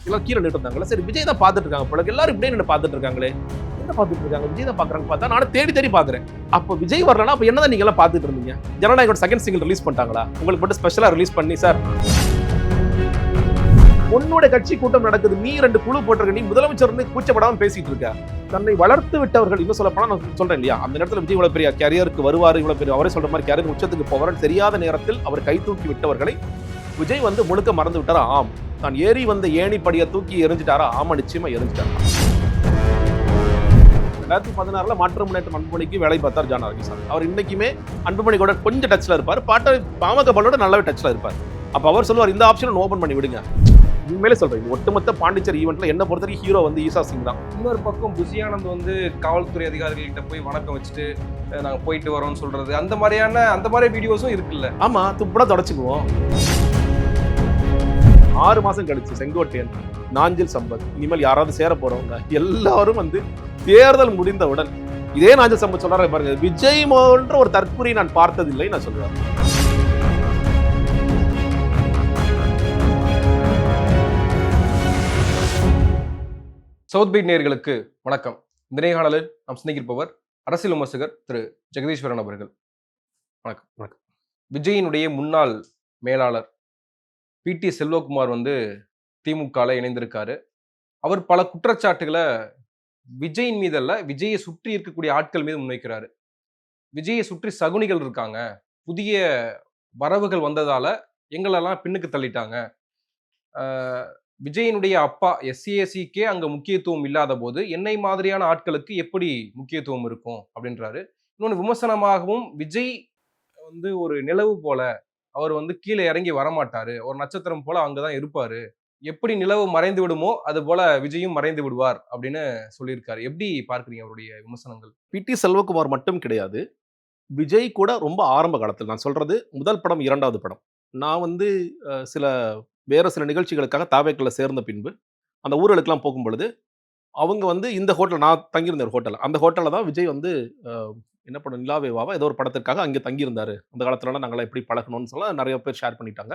எல்லாம் கீழே நின்று இருந்தாங்களே. சரி விஜய் தான் பார்த்துட்டு இருக்காங்க போல, எல்லாரும் இப்படியே நின்று பார்த்துட்டு இருக்காங்களே, என்ன பார்த்துட்டு இருக்காங்க, விஜய் தான் பார்க்குறாங்க பார்த்தா நானும் தேடி தேடி பார்க்குறேன். அப்போ விஜய் வரலன்னா அப்போ என்னதான் நீங்க எல்லாம் பார்த்துட்டு இருந்தீங்க? ஜனநாயகோட செகண்ட் சிங்கிள் ரிலீஸ் பண்ணிட்டாங்களா? உங்களுக்கு மட்டும் ஸ்பெஷலா ரிலீஸ் பண்ணி சார் உன்னோட கட்சி கூட்டம் நடக்குது, நீ 2 குழு போட்டிருக்க, நீ முதலமைச்சர் வந்து கூச்சப்படாம பேசிட்டு இருக்க. தன்னை வளர்த்து விட்டவர்கள், இன்னும் சொல்ல போனா நான் சொல்றேன் இல்லையா, அந்த நேரத்தில் விஜய் இவ்வளவு பெரிய கேரியருக்கு வருவாரு, இவ்வளவு பெரிய அவரே சொல்ற மாதிரி கேரியர் உச்சத்துக்கு போவாருன்னு தெரியாத நேரத்தில் அவர் கை தூக்கி விட்டவர்களை விஜய் வந்து முழுக்க மறந்து விட்டாரா? ஆம். தான் ஏறி வந்த ஏணிப்படியை தூக்கி எரிஞ்சிட்டாரா? ஆமா, நிச்சயமா எரிஞ்சிட்டாரா. 2016 மாற்று முன்னேற்றம் அன்புமணிக்கு வேலை பார்த்தார் ஜான் ஆரோக்கியசாமி. அவர் இன்னைக்குமே அன்புமணி கூட கொஞ்சம் டச்ல இருப்பார், பாமக பாலோட நல்லாவே டச்ல இருப்பார். அப்ப அவர் சொல்லுவார், இந்த ஆப்ஷனை ஓபன் பண்ணி விடுங்க. உண்மையிலே சொல்றேன், ஒட்டுமொத்த பாண்டிச்சேரி ஈவெண்ட்ல என்ன பொறுத்தவரைக்கும் ஹீரோ வந்து ஈசா சிங் தான். இன்னொரு பக்கம் புஷி ஆனந்த் வந்து காவல்துறை அதிகாரிகள்கிட்ட போய் வணக்கம் வச்சுட்டு நாங்க போயிட்டு வரோம்னு சொல்றது, அந்த மாதிரி வீடியோஸும் இருக்குல்ல. ஆமா, துப்புடா தொடச்சுக்குவோம். 6 மாசம் கழிச்சு செங்கோட்டையன், நாஞ்சில் சம்பத், இனிமேல் யாராவது சேர போறவங்க எல்லாரும் வந்து தேர்தல் முடிந்தவுடன் இதே நாஞ்சில் சம்பத் சொல்றாரு பாருங்க, விஜய் போன்ற ஒரு தற்குறி நான் பார்த்ததில்லை நான் சொல்றேன். சவுத் பீட் நேயர்களுக்கு வணக்கம். இந்த நேர்காணலில் நாம் சிந்திக்கிருப்பவர் அரசியல் விமர்சகர் திரு ஜெகதீஸ்வரன் அவர்கள். வணக்கம். வணக்கம். விஜயினுடைய முன்னாள் மேலாளர் PT செல்வகுமார் வந்து திமுகல இணைந்திருக்காரு. அவர் பல குற்றச்சாட்டுகளை விஜயின் மீதல்ல, விஜயை சுற்றி இருக்கக்கூடிய ஆட்கள் மீது முன்வைக்கிறாரு. விஜயை சுற்றி சகுனிகள் இருக்காங்க, புதிய வரவுகள் வந்ததால எங்களெல்லாம் பின்னுக்கு தள்ளிட்டாங்க, விஜயினுடைய அப்பா SCACக்கே அங்க முக்கியத்துவம் இல்லாத போது என்னை மாதிரியான ஆட்களுக்கு எப்படி முக்கியத்துவம் இருக்கும் அப்படின்றாரு. இன்னொன்று விமர்சனமாகவும், விஜய் வந்து ஒரு நிலவு போல, அவர் வந்து கீழே இறங்கி வரமாட்டாரு, ஒரு நட்சத்திரம் போல அங்கதான் இருப்பாரு, எப்படி நிலவு மறைந்து விடுமோ அது போல விஜயும் மறைந்து விடுவார் அப்படின்னு சொல்லியிருக்காரு. எப்படி பார்க்குறீங்க அவருடைய விமர்சனங்கள்? PT செல்வகுமார் மட்டும் கிடையாது, விஜய் கூட ரொம்ப ஆரம்ப காலத்தில், நான் சொல்றது முதல் படம் 2வது படம், நான் வந்து வேற சில நிகழ்ச்சிகளுக்காக தாவேக்கல்ல சேர்ந்த பின்பு அந்த ஊர்களுக்கெல்லாம் போகும் பொழுது அவங்க வந்து இந்த ஹோட்டல், நான் தங்கியிருந்த ஒரு ஹோட்டல், அந்த ஹோட்டலில் தான் விஜய் வந்து என்ன படம், நிலாவேவாவா ஏதோ ஒரு படத்திற்காக அங்கே தங்கியிருந்தாரு. அந்த காலத்துலலாம் நாங்களாம் எப்படி பழகணும்னு சொல்ல நிறைய பேர் ஷேர் பண்ணிட்டாங்க.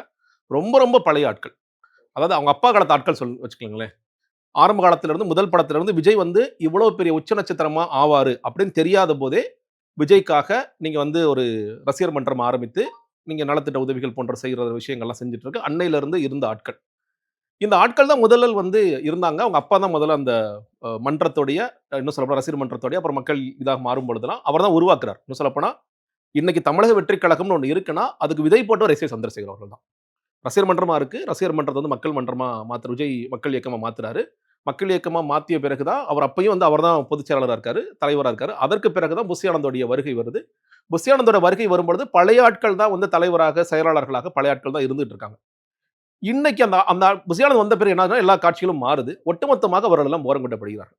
ரொம்ப ரொம்ப பழைய ஆட்கள், அதாவது அவங்க அப்பா காலத்து ஆட்கள் வச்சுக்கோங்களேன். ஆரம்ப காலத்திலிருந்து முதல் படத்திலிருந்து விஜய் வந்து இவ்வளவு பெரிய உச்ச நட்சத்திரமா ஆவாரு அப்படின்னு தெரியாத போதே விஜய்க்காக நீங்க வந்து ஒரு ரசிகர் மன்றம் ஆரம்பித்து நீங்க நலத்திட்ட உதவிகள் போன்ற செய்கிற விஷயங்கள்லாம் செஞ்சுட்டு இருக்கு அன்னையிலிருந்து இருந்த ஆட்கள். இந்த ஆட்கள் தான் முதல்ல வந்து இருந்தாங்க. அவங்க அப்பா தான் முதல்ல அந்த மன்றத்துடைய, இன்னும் சொல்லப்போனா ரசிகர் மன்றத்துடைய, அப்புறம் மக்கள் இதாக மாறும் பொழுதுலாம் அவர் தான் உருவாக்குறார். இன்னும் சொல்லப்போனா இன்னைக்கு தமிழக வெற்றி கழகம்னு ஒன்று இருக்குன்னா அதுக்கு விதை போட்டவர் எஸ். சந்திரசேகர் அவர்கள் தான். ரசிகர் மன்றமா இருக்கு, ரசிகர் மன்றத்தை வந்து மக்கள் மன்றமா மாத்துற விஜய் மக்கள் இயக்கமா மாத்துறாரு. மக்கள் இயக்கமா மாத்திய பிறகுதான் அவர் அப்பயும் வந்து அவர் தான் பொதுச் செயலாளராக இருக்காரு, தலைவராக இருக்காரு. அதற்கு பிறகுதான் புஷி ஆனந்தோடைய வருகை வருது. புஷி ஆனந்தோட வருகை வரும்பொழுது பழைய ஆட்கள் தான் வந்து தலைவராக, செயலாளர்களாக பழைய ஆட்கள் தான் இருந்துட்டு இருக்காங்க. இன்னைக்கு அந்த அந்த புஷி ஆனந்த் வந்த பிறகு என்ன, எல்லா காட்சிகளும் மாறுது. ஒட்டுமொத்தமாக அவர்கள் எல்லாம் ஓரம் கொட்டப்படுகிறார்கள்.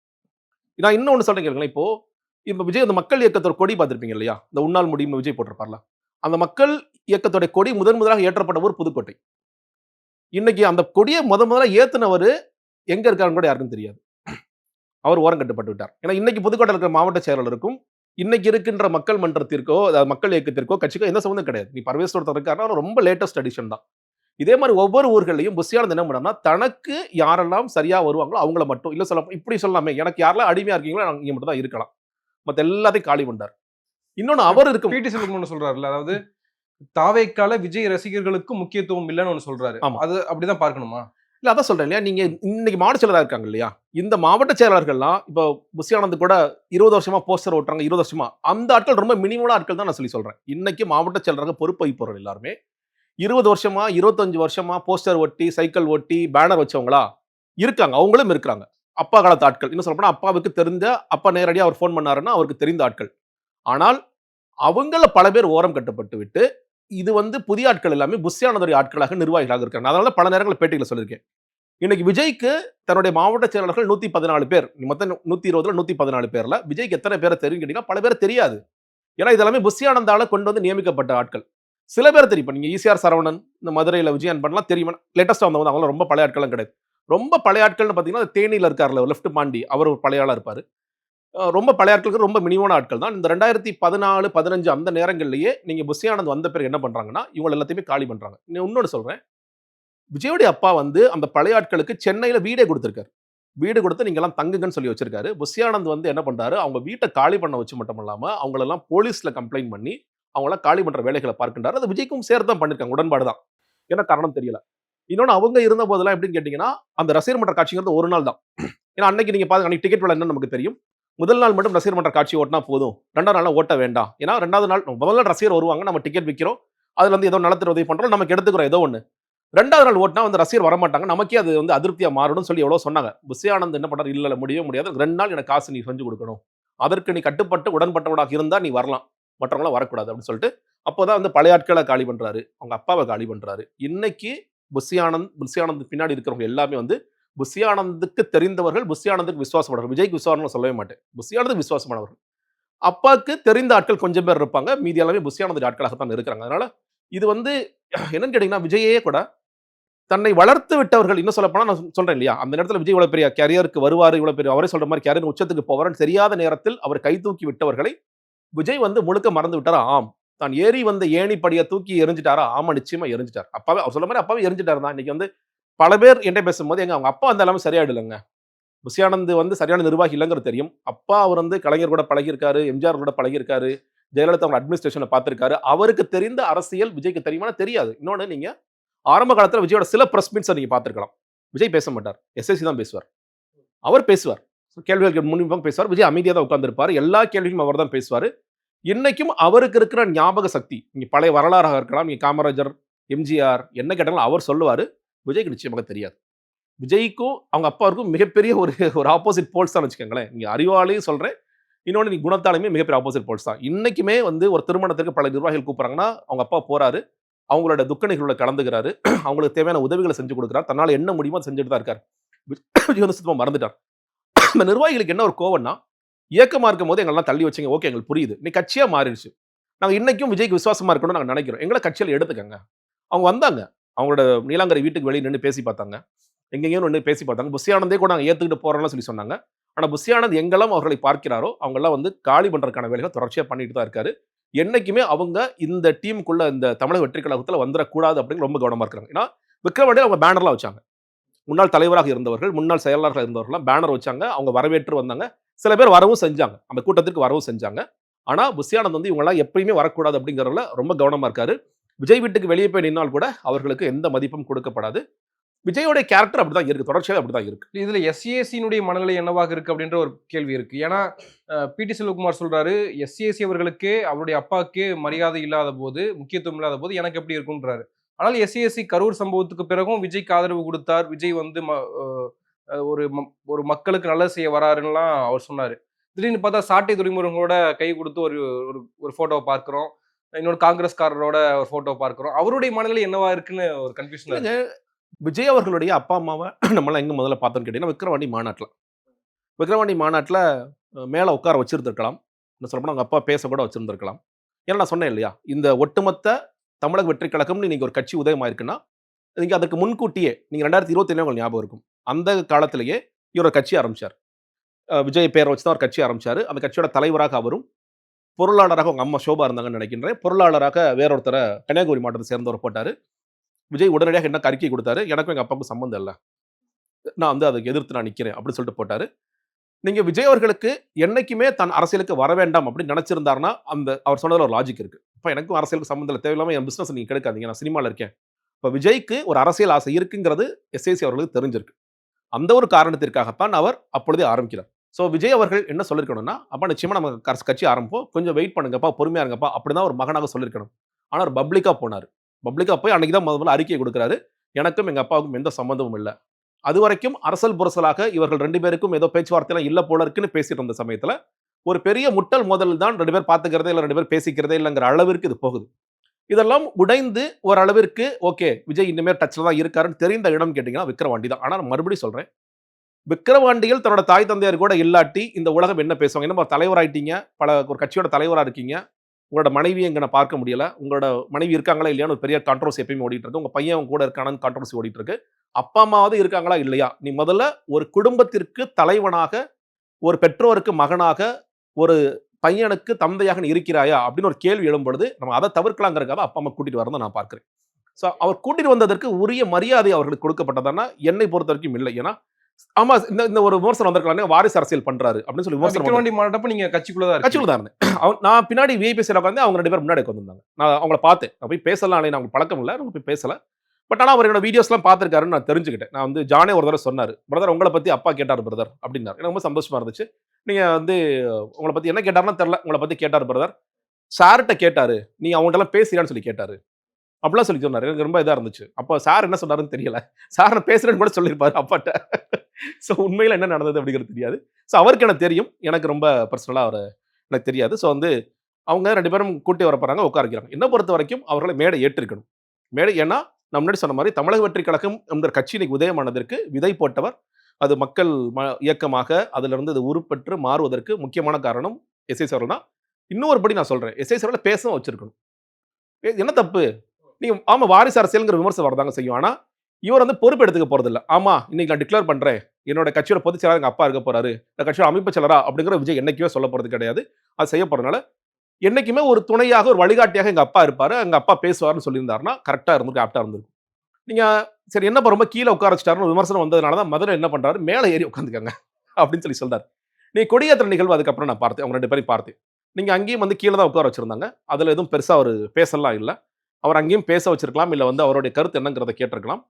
நான் இன்னொன்று சொல்றேன் கேளுங்களேன். இப்போ விஜய் அந்த மக்கள் இயக்கத்தோட கொடி பார்த்திருப்பீங்க இல்லையா, இந்த உன்னால் முடியும் விஜய் போட்டிருப்பார்ல, அந்த மக்கள் இயக்கத்தோட கொடி முதலாக ஏற்றப்பட்ட ஊர் புதுக்கோட்டை. இன்னைக்கு அந்த கொடியை முதல்ல ஏத்துனவர் எங்க இருக்காருன்னு கூட யாருக்கும் தெரியாது. அவர் ஓரம் கட்டப்பட்டு விட்டார். ஏன்னா இன்னைக்கு புதுக்கோட்டை இருக்கிற மாவட்ட செயலாளருக்கும் இன்னைக்கு இருக்கின்ற மக்கள் மன்றத்திற்கோ மக்கள் இயக்கத்திற்கோ கட்சிக்கோ எந்த சம்பந்தம் கிடையாது. நீ பர்வேஸ் ஒருத்தர் இருக்காருன்னா ரொம்ப லேட்டஸ்ட் அடிஷன் தான். இதே மாதிரி ஒவ்வொரு ஊர்களையும் புஷி ஆனந்த் என்ன பண்ணா, தனக்கு யாரெல்லாம் சரியா வருவாங்களோ அவங்கள மட்டும், இல்ல சொல்ல இப்படி சொல்லாமே, எனக்கு யாரெல்லாம் அடிமையா இருக்கீங்களோ நீங்க மட்டும் தான் இருக்கலாம், மத்த எல்லாத்தையும் காலி பண்ணார். இன்னொன்னு அவர் இருக்கு PT செல்வகுமார் சொல்றாருல்ல, அதாவது தாவேக்கால விஜய் ரசிகர்களுக்கு முக்கியத்துவம் இல்லைன்னு ஒன்று சொல்றாரு. அது அப்படிதான் பார்க்கணுமா? இல்ல அதான் சொல்றேன் இல்லையா, நீங்க இன்னைக்கு மாவட்ட செயலராக இருக்காங்க இல்லையா, இந்த மாவட்ட செயலாளர்கள்லாம் இப்போ புஷி ஆனந்த் கூட 20 வருஷமா போஸ்டர் ஓட்டுறாங்க, 20 வருஷமா அந்த ஆட்கள் ரொம்ப மினிமமான ஆட்கள் தான் நான் சொல்லி சொல்றேன். இன்னைக்கு மாவட்ட செயலராக பொறுப்பு வகிப்பவர்கள் எல்லாருமே 20 வருஷமா 25 வருஷமா போஸ்டர் ஒட்டி, சைக்கிள் ஒட்டி, பேனர் வச்சவங்களா இருக்காங்க. அவங்களும் இருக்கிறாங்க அப்பா காலத்து ஆட்கள். இன்னும் சொல்ல போனா அப்பாவுக்கு தெரிந்த, அப்பா நேரடியாக அவர் ஃபோன் பண்ணாருன்னா அவருக்கு தெரிந்த ஆட்கள். ஆனால் அவங்கள பல பேர் ஓரம் கட்டப்பட்டு விட்டு இது வந்து புதிய ஆட்கள் எல்லாமே புஷி ஆனந்தோட ஆட்களாக நிர்வாகிகளாக இருக்காங்க. அதனால பல நேரங்களில் பேட்டிகளை சொல்லியிருக்கேன். இன்னைக்கு விஜய்க்கு தன்னுடைய மாவட்ட செயலாளர்கள் 114 பேர், மொத்தம் 120ல 114 பேர்ல விஜய்க்கு எத்தனை பேரை தெரியும் கேட்டீங்கன்னா பல பேர் தெரியாது. ஏன்னா இதெல்லாமே புஷி ஆனந்தால கொண்டு வந்து நியமிக்கப்பட்ட ஆட்கள். சில பேர் தெரியும். இப்போ நீங்க ECR சரவணன், இந்த மதுரையில் விஜய் அன்பன்லாம் தெரியும், லேட்டஸ்டா வந்தவங்க, அவங்களாம் ரொம்ப பழைய ஆட்களும் கிடையாது. ரொம்ப பழைய ஆட்கள்னு பார்த்தீங்கன்னா தேனியில் இருக்கார்ல லெஃப்ட் பாண்டி, அவர் ஒரு பழைய ஆளா இருப்பாரு. ரொம்ப பழைய ஆட்களுக்கு ரொம்ப மினிமமான ஆட்கள் தான். இந்த 2014, 15 அந்த நேரங்கள்லயே நீங்க புஷி ஆனந்த் வந்த பிறகு என்ன பண்றாங்கன்னா இவங்க எல்லாத்தையுமே காலி பண்றாங்க. இன்னொன்னு சொல்றேன், விஜயோடைய அப்பா வந்து அந்த பழைய ஆட்களுக்கு சென்னையில வீடே கொடுத்திருக்காரு. வீடு கொடுத்து நீங்க எல்லாம் தங்குங்கன்னு சொல்லி வச்சிருக்காரு. புஷி ஆனந்த் வந்து என்ன பண்றாரு, அவங்க வீட்ட காலி பண்ண வச்சு மட்டும் இல்லாம, அவங்களெல்லாம் போலீஸ்ல கம்ப்ளைண்ட் பண்ணி, அவங்களலாம் காலி பண்ற வேலைகள பார்க்கின்றாரு. அது விஜய்க்கும் சேர்த்து தான் பண்ணியிருக்காங்க. உடன்பாடு தான். என்ன காரணம் தெரியல. இன்னொன்னு அவங்க இருந்த போதெல்லாம் எப்படின்னு கேட்டீங்கன்னா, அந்த ரசிகர் மன்ற காட்சிங்கிறது ஒரு நாள் தான். ஏன்னா அன்னைக்கு நீங்க பாருங்க, அன்னைக்கு டிக்கெட் விலை என்னன்னு நமக்கு தெரியும். முதல் நாள் மட்டும் ரசிகர் மன்ற காட்சி ஓட்டுனா போதும். 2வது நாள்லாம் ஓட்ட வேண்டாம். ஏன்னா 2வது நாள் முதல் நாள் ரசிகர் வருவாங்க. நம்ம டிக்கெட் விக்கிறோம். அதுல இருந்து ஏதோ நலத்திட்ட உதவி பண்றோம். நமக்கு எடுத்துக்கிறோம் ஏதோ ஒண்ணு. 2வது நாள் ஓட்டுனா வந்து ரசிகர் வரமாட்டாங்க. நமக்கே அது வந்து அதிருப்தியா மாறிடும்னு சொல்லி எவ்வளவோ சொன்னாங்க. புஷி ஆனந்த் என்ன பண்ணாரு, இல்ல முடியவே முடியாது. 2 நாள் எனக்கு காசு நீ செஞ்சு குடுக்கணும். அதற்கு நீ கட்டுப்பட்டு உடன்பட்டவனாக இருந்தா நீ வரலாம். மற்றவங்கலாம் வரக்கூடாது அப்படின்னு சொல்லிட்டு, அப்போதான் வந்து பழைய ஆட்கள காலி பண்றாரு. அவங்க அப்பாவ காலி பண்றாரு. இன்னைக்கு புஷி ஆனந்த் பின்னாடி இருக்கிறவங்க எல்லாமே வந்து புஷி ஆனந்துக்கு தெரிந்தவர்கள், புஷி ஆனந்துக்கு விசுவாசமானவர்கள். விஜய்க்கு விசுவாசம்னு சொல்லவே மாட்டேன். புஷி ஆனந்துக்கு விசுவாசமானவர்கள். அப்பாக்கு தெரிந்த ஆட்கள் கொஞ்சம் பேர் இருப்பாங்க. மீதி எல்லாமே புஷி ஆனந்த் ஆட்களாக தான் இருக்கிறாங்க. அதனால இது வந்து என்னன்னு கேட்டீங்கன்னா, விஜய்யே கூட தன்னை வளர்த்து விட்டவர்கள், இன்னும் சொல்லப்போனா நான் சொல்றேன் இல்லையா, அந்த நேரத்துல விஜய் இவ்வளவு பெரிய கேரியருக்கு வருவாரு, இவ்வளவு பெரிய அவரே சொல்ற மாரி கேரியர் உச்சத்துக்கு போவாருன்னு தெரியாத நேரத்தில் அவர் கை தூக்கி விட்டவர்களை விஜய் வந்து முழுக்க மறந்து விட்டாரா? ஆம். தான் ஏறி வந்த ஏணி படிய தூக்கி எறிஞ்சிட்டாரா? ஆமா, நிச்சயமா எறிஞ்சிட்டார். அப்பாவே அவர் சொல்ற மாரி அப்பாவே எறிஞ்சிட்டாரு தான். இன்னைக்கு வந்து பல பேர் என்ட்ட பேசும்போது, அவங்க அப்பா அந்த எல்லாமே சரியாயிடலங்க. புஷி ஆனந்த் வந்து சரியான நிர்வாகி இல்லங்கிறது தெரியும். அப்பா அவர் வந்து கலைஞர் கூட பழகியிருக்காரு, எம்ஜிஆர் கூட பழகியிருக்காரு, ஜெயலலிதா அவங்க அட்மினிஸ்ட்ரேஷன்ல பார்த்திருக்காரு. அவருக்கு தெரிந்த அரசியல் விஜய்க்கு தெரியுமானா தெரியாது. இன்னொன்னு, நீங்க ஆரம்ப காலத்துல விஜயோட சில பிரஸ் மீட்ஸ நீங்க பார்த்திருக்கலாம். விஜய் பேச மாட்டார். எஸ்எஸ்சி தான் பேசுவார். அவர் பேசுவார். கேள்விகளுக்கு முன்னிப்பாக பேசுவார். விஜய் அமைதியா தான் உட்கார்ந்திருப்பாரு. எல்லா கேள்விக்கும் அவர் தான் பேசுவாரு. இன்னைக்கும் அவருக்கு இருக்கிற ஞாபக சக்தி, நீங்க பழைய வரலாறாக இருக்கலாம், நீங்க காமராஜர், எம்ஜிஆர் என்ன கேட்டாலும் அவர் சொல்லுவாரு. விஜய்க்கு நிச்சயமாக தெரியாது. விஜய்க்கும் அவங்க அப்பாவுக்கும் மிகப்பெரிய ஒரு ஒரு ஆப்போசிட் போல்ஸ் தான் வச்சுக்கோங்களேன். நீங்க அறிவாலையும் சொல்றேன். இன்னொன்னு, நீங்க குணத்தாலுமே மிகப்பெரிய ஆப்போசிட் போல்ஸ் தான். இன்னைக்குமே வந்து ஒரு திருமணத்திற்கு பல நிர்வாகிகள் கூப்பிடுறாங்கன்னா, அவங்க அப்பா போறாரு. அவங்களோட துக்க நிகழ்வுல கலந்துக்கிறாரு. அவங்களுக்கு தேவையான உதவிகள செஞ்சு குடுக்குறார். தன்னால என்ன முடியுமோ அத செஞ்சுட்டு தான் இருக்காரு. விஜய் வந்து சுத்தமா மறந்துட்டார். இந்த நிர்வாகிகளுக்கு என்ன ஒரு கோவம்னா, இயக்கமா இருக்கும்போது எங்களெல்லாம் தள்ளி வச்சீங்க. ஓகே, எங்களுக்கு புரியுது. இன்னைக்கு கட்சியா மாறிடுச்சு. நாங்க இன்னைக்கும் விஜய்க்கு விசுவாசமா இருக்கணும்னு நாங்க நெனைக்கிறோம். எங்கள கட்சியில எடுத்துக்கங்க. அவங்க வந்தாங்க. அவங்களோட நீலாங்கரை வீட்டுக்கு வெளிய நின்னு பேசி பார்த்தாங்க. எங்கெங்கேயோ நின்னு பேசி பார்த்தாங்க. புஷி ஆனந்தே கூட நாங்க ஏத்துக்கிட்டு போறோம்லாம் சொல்லி சொன்னாங்க. ஆனா புஷி ஆனந்த் எங்கெல்லாம் அவர்களை பார்க்கிறாரோ, அவங்கெல்லாம் வந்து காலி பண்றதுக்கான வேலைகள தொடர்ச்சியா பண்ணிட்டு தான் இருக்காரு. என்னைக்குமே அவங்க இந்த டீமுக்குள்ள, இந்த தமிழக வெற்றி கழகத்துல வந்துரக்கூடாது அப்படின்னு ரொம்ப கவனமா இருக்காங்க. ஏன்னா, விக்ரவாண்டியில அவங்க பேனர்லாம் வச்சாங்க. முன்னாள் தலைவராக இருந்தவர்கள், முன்னாள் செயலாளராக இருந்தவர்கள்லாம் பேனர் வச்சாங்க. அவங்க வரவேற்று வந்தாங்க. சில பேர் வரவும் செஞ்சாங்க. அந்த கூட்டத்திற்கு வரவும் செஞ்சாங்க. ஆனா, புஷி ஆனந்த் வந்து இவங்கலாம் எப்பயுமே வரக்கூடாது அப்படிங்கிறதுல ரொம்ப கவனமா இருக்காரு. விஜய் வீட்டுக்கு வெளிய போய் நின்னால் கூட அவர்களுக்கு எந்த மதிப்பும் கொடுக்கப்படாது. விஜயோட கேரக்டர் அப்படிதான் இருக்கு. தொடர்ச்சியாவே அப்படிதான் இருக்கு. இதுல எஸ்சிஎஸ்சியினுடைய மனநிலை என்னவாக இருக்கு அப்படின்ற ஒரு கேள்வி இருக்கு. ஏன்னா பிடி செல்வகுமார் சொல்றாரு, எஸ்சிஎஸ்சி அவர்களுக்கே அவருடைய அப்பாவுக்கே மரியாதை இல்லாத போது, முக்கியத்துவம் இல்லாத போது எனக்கு எப்படி இருக்கும்ன்றாரு. ஆனால் எஸ்சிஎஸ்சி கரூர் சம்பவத்துக்கு பிறகும் விஜய்க்கு ஆதரவு கொடுத்தார். விஜய் வந்து ஒரு மக்களுக்கு நல்லது செய்ய வராருன்னுலாம் அவர் சொன்னாரு. திடீர்னு பார்த்தா சாட்டை துரைமுருகனோட கை கொடுத்து ஒரு ஒரு ஒரு போட்டோவை பார்க்கிறோம். இன்னொரு காங்கிரஸ்காரரோட ஒரு போட்டோ பார்க்கிறோம். அவருடைய மனநிலை என்னவா இருக்குன்னு ஒரு கன்ஃபியூஷன் இல்லங்க, இருக்கு. விஜய் அவர்களுடைய அப்பா, அம்மாவ நம்மலாம் எங்க முதல்ல பார்த்தோம்னு கேட்டீங்கன்னா, விக்கிரவாண்டி மாநாட்டுல. விக்கிரவாண்டி மாநாட்டுல மேல உட்கார வச்சிருந்திருக்கலாம். இன்னும் சொல்லப்போனா அவங்க அப்பா பேச கூட வச்சிருந்திருக்கலாம். ஏன்னா நான் சொன்னேன் இல்லையா? இந்த ஒட்டுமொத்த தமிழக வெற்றி கழகம்னு இன்னைக்கு ஒரு கட்சி உதயமாயிருக்குன்னா, நீங்க அதற்கு முன்கூட்டியே நீங்க 2021 உங்களுக்கு ஞாபகம் இருக்கும். அந்த காலத்திலேயே இவர் ஒரு கட்சி ஆரம்பிச்சார். விஜய் பேர வச்சு தான் ஒரு கட்சி ஆரம்பிச்சாரு. அந்த கட்சியோட தலைவராக அவரும், பொருளாளராக அவங்க அம்மா ஷோபா இருந்தாங்கன்னு நெனைக்கின்றேன். பொருளாளராக வேறொருத்தர கன்னியாகுமரி மாவட்டத்த சேர்ந்தவர போட்டாரு. விஜய் உடனடியாக எனக்கு அறிக்கை குடுத்தாரு. எனக்கும் எங்க அப்பாவுக்கும் சம்மந்தம் இல்ல. நான் வந்து அதுக்கு எதிர்த்து நான் நிக்கிறேன் அப்படின்னு சொல்லிட்டு போட்டாரு. நீங்க விஜய் அவர்களுக்கு என்னைக்குமே தான் அரசியலுக்கு வர வேண்டாம் அப்படின்னு நினைச்சிருந்தாருன்னா, அந்த அவர் சொன்னதுல ஒரு லாஜிக் இருக்கு. அப்ப எனக்கும் அரசியலுக்கும் சம்மந்தம் இல்ல. தேவையில்லாம என் பிசினஸ் நீங்க கெடுக்காதீங்க. நான் சினிமால இருக்கேன். இப்ப விஜய்க்கு ஒரு அரசியல் ஆசை இருக்குங்கிறது எஸ்ஏசி அவர்களுக்கு தெரிஞ்சிருக்கு. அந்த ஒரு காரணத்திற்காகத்தான் அவர் அப்பொழுதே ஆரம்பிக்கிறார். சோ விஜய் அவர்கள் என்ன சொல்லியிருக்கணும்னா, அப்பா நிச்சயமா நம்ம கட்சி ஆரம்பிப்போம். கொஞ்சம் வெயிட் பண்ணுங்கப்பா, பொறுமையா இருங்கப்பா அப்படிதான் ஒரு மகனாக சொல்லியிருக்கணும். ஆனா அவர் பப்ளிக்கா போனாரு. பப்ளிக்கா போய் அன்னைக்கு தான் முதல்ல அறிக்கை குடுக்குறாரு. எனக்கும் எங்க அப்பாவுக்கும் எந்த சம்மந்தமும் இல்ல. அதுவரைக்கும் அரசல் புரசலாக இவர்கள் 2 பேருக்கும் ஏதோ பேச்சுவார்த்தைலாம் இல்ல போல இருக்குன்னு பேசிட்டு இருந்த சமயத்துல, ஒரு பெரிய முட்டல் மோதல் தான் 2 பேர் பார்த்துக்கிறதே இல்ல, 2 பேர் பேசிக்கிறதே இல்லங்கிற அளவிற்கு இது போகுது. இதெல்லாம் உடைந்து ஓரளவிற்கு ஓகே, விஜய் இனிமே டச்ல தான் இருக்காருன்னு தெரிந்த இடம் கேட்டீங்கன்னா விக்கிரவாண்டி தான். ஆனா நான் மறுபடியும் சொல்றேன். விக்கிரவாண்டியில் தன்னோட தாய் தந்தையர் கூட இல்லாட்டி இந்த உலகம் என்ன பேசுவாங்க? என்னப்பா தலைவராயிட்டீங்க, ஒரு கட்சியோட தலைவரா இருக்கீங்க. உங்களோட மனைவிய இங்க நான் பார்க்க முடியல. உங்களோட மனைவி இருக்காங்களா இல்லையான்னு ஒரு பெரிய கான்ட்ரோவர்சி எப்பயுமே ஓடிட்டு இருக்கு. உங்க பையன் உங்க கூட இருக்கானான்னு கான்ட்ரோவர்சி ஓடிட்டு இருக்கு. அப்பா, அம்மாவாவது இருக்காங்களா இல்லையா? நீ முதல்ல ஒரு குடும்பத்திற்கு தலைவனாக, ஒரு பெற்றோருக்கு மகனாக, ஒரு பையனுக்கு தந்தையாக நீ இருக்கிறாயா? அப்படின்னு ஒரு கேள்வி எழும்பொழுது, நம்ம அத தவிர்க்கலாங்கிறதுக்காக அப்பா, அம்மா கூட்டிட்டு வரத நான் பார்க்கிறேன். ஸோ அவர் கூட்டிட்டு வந்ததற்கு உரிய மரியாதை அவர்களுக்கு கொடுக்கப்பட்டதானா என்னை பொறுத்த வரைக்கும் இல்லை. ஏன்னா ஆமா இந்த இந்த ஒரு விமர்சனம் வந்திருக்கலாம், வாரிசு அரசியல் பண்றாரு அப்படின்னு சொல்லி விமர்சனம் விக்கிரவாண்டி மாவட்டப்ப நீங்க கட்சிக்குள்ள தான் இருக்கீங்க. கட்சிக்குள்ள தான் இருந்தேன். நான் பின்னாடி விஐபி சைடுல உட்கார்ந்து அவங்க 2 பேரும் முன்னாடி உட்கார்ந்திருந்தாங்க. நான் அவங்கள பார்த்தேன். நான் போய் பேசலாம் இல்ல, எனக்கு பழக்கம் இல்ல. நான் போய் பேசல. பட் ஆனா அவர் என்னோட வீடியோஸ்லாம் பார்த்திருக்காருன்னு நான் தெரிஞ்சுக்கிட்டேன். நான் வந்து ஜானே ஒரு தடவ சொன்னாரு. பிரதர் உங்கள பத்தி அப்பா கேட்டாரு பிரதர் அப்படின்னாரு. எனக்கு ரொம்ப சந்தோஷமா இருந்துச்சு. நீங்க வந்து உங்கள பத்தி என்ன கேட்டாருன்னு தெரியல. உங்கள பத்தி கேட்டாரு பிரதர். சார்ட்ட கேட்டாரு. நீங்க அவங்கட்டலாம் பேசுறியான்னு சொல்லி கேட்டாரு. அப்படிலாம் சொல்லி சொன்னாரு. எனக்கு ரொம்ப இதா இருந்துச்சு. அப்ப சார் என்ன சொன்னாருன்னு தெரியல. சார் நான் பேசுறேன்னு கூட சொல்லியிருப்பாரு அப்பாட்ட. ஸோ உண்மையில என்ன நடந்தது அப்படிங்கிறது தெரியாது. ஸோ அவருக்கு எனக்கு தெரியும். எனக்கு ரொம்ப பர்சனலா அவர எனக்கு தெரியாது. ஸோ வந்து அவங்க 2 பேரும் கூட்டி வர போறாங்க, உட்கார வைக்கிறாங்க. என்ன பொறுத்தவரைக்கும் அவர்களை மேடை ஏற்றிருக்கணும். மேடை ஏன்னா, நான் முன்னாடி சொன்ன மாரி தமிழக வெற்றிக் கழகம் என்கிற கட்சி இன்னைக்கு உதயமானதற்கு விதை போட்டவர். அது மக்கள் இயக்கமாக அதிலிருந்து அது உருப்பெற்று மாறுவதற்கு முக்கியமான காரணம் எஸ்.ஐ.எஸ் அவர்கள் தான். இன்னொரு படி நான் சொல்றேன். எஸ்.ஐ.எஸ் அவர்கள பேசவும் வச்சிருக்கணும். என்ன தப்பு? நீங்க ஆமா வாரிசு அரசியல்ங்கிற விமர்சனம் வரதாங்க செய்யும். ஆனா, இவர் வந்து பொறுப்பு எடுத்துக்க போறதில்ல. ஆமா, இன்னைக்கு நான் டிக்ளேர் பண்றேன். என்னோட கட்சியோட பொதுச் செயலாளர் எங்க அப்பா இருக்க போறாரு. இந்த கட்சியோட அமைப்பு செயலரா அப்படிங்கிற விஜய் என்னைக்குமே சொல்ல போறது கிடையாது. அது செய்ய போறதுனால, என்னைக்குமே ஒரு துணையாக, ஒரு வழிகாட்டியாக எங்க அப்பா இருப்பாரு. எங்க அப்பா பேசுவாருன்னு சொல்லியிருந்தாருன்னா, கரெக்ட்டா இருந்திருக்கும், ஆப்ட்டா இருந்திருக்கும். நீங்க சரி என்னப்பா ரொம்ப கீழ உட்கார வச்சுட்டாருன்னு ஒரு விமர்சனம் வந்ததுனால தான் மதுரை என்ன பண்றாரு, மேல ஏறி உட்காந்துக்கங்க அப்படின்னு சொல்லி சொல்றாரு. நீ கொடியேற்ற நிகழ்வு அதுக்கப்புறம் நான் பார்த்தேன். அவங்க 2 பேரையும் பார்த்தேன். நீங்க அங்கேயும் வந்து கீழ தான் உட்கார வச்சிருந்தாங்க. அதுல எதுவும் பெருசா அவரு பேசலாம் இல்ல. அவர் அங்கேயும் பேச வச்சிருக்கலாம். இல்ல வந்து அவருடைய கருத்து என்னங்கிறத கேட்டிருக்கலாம்.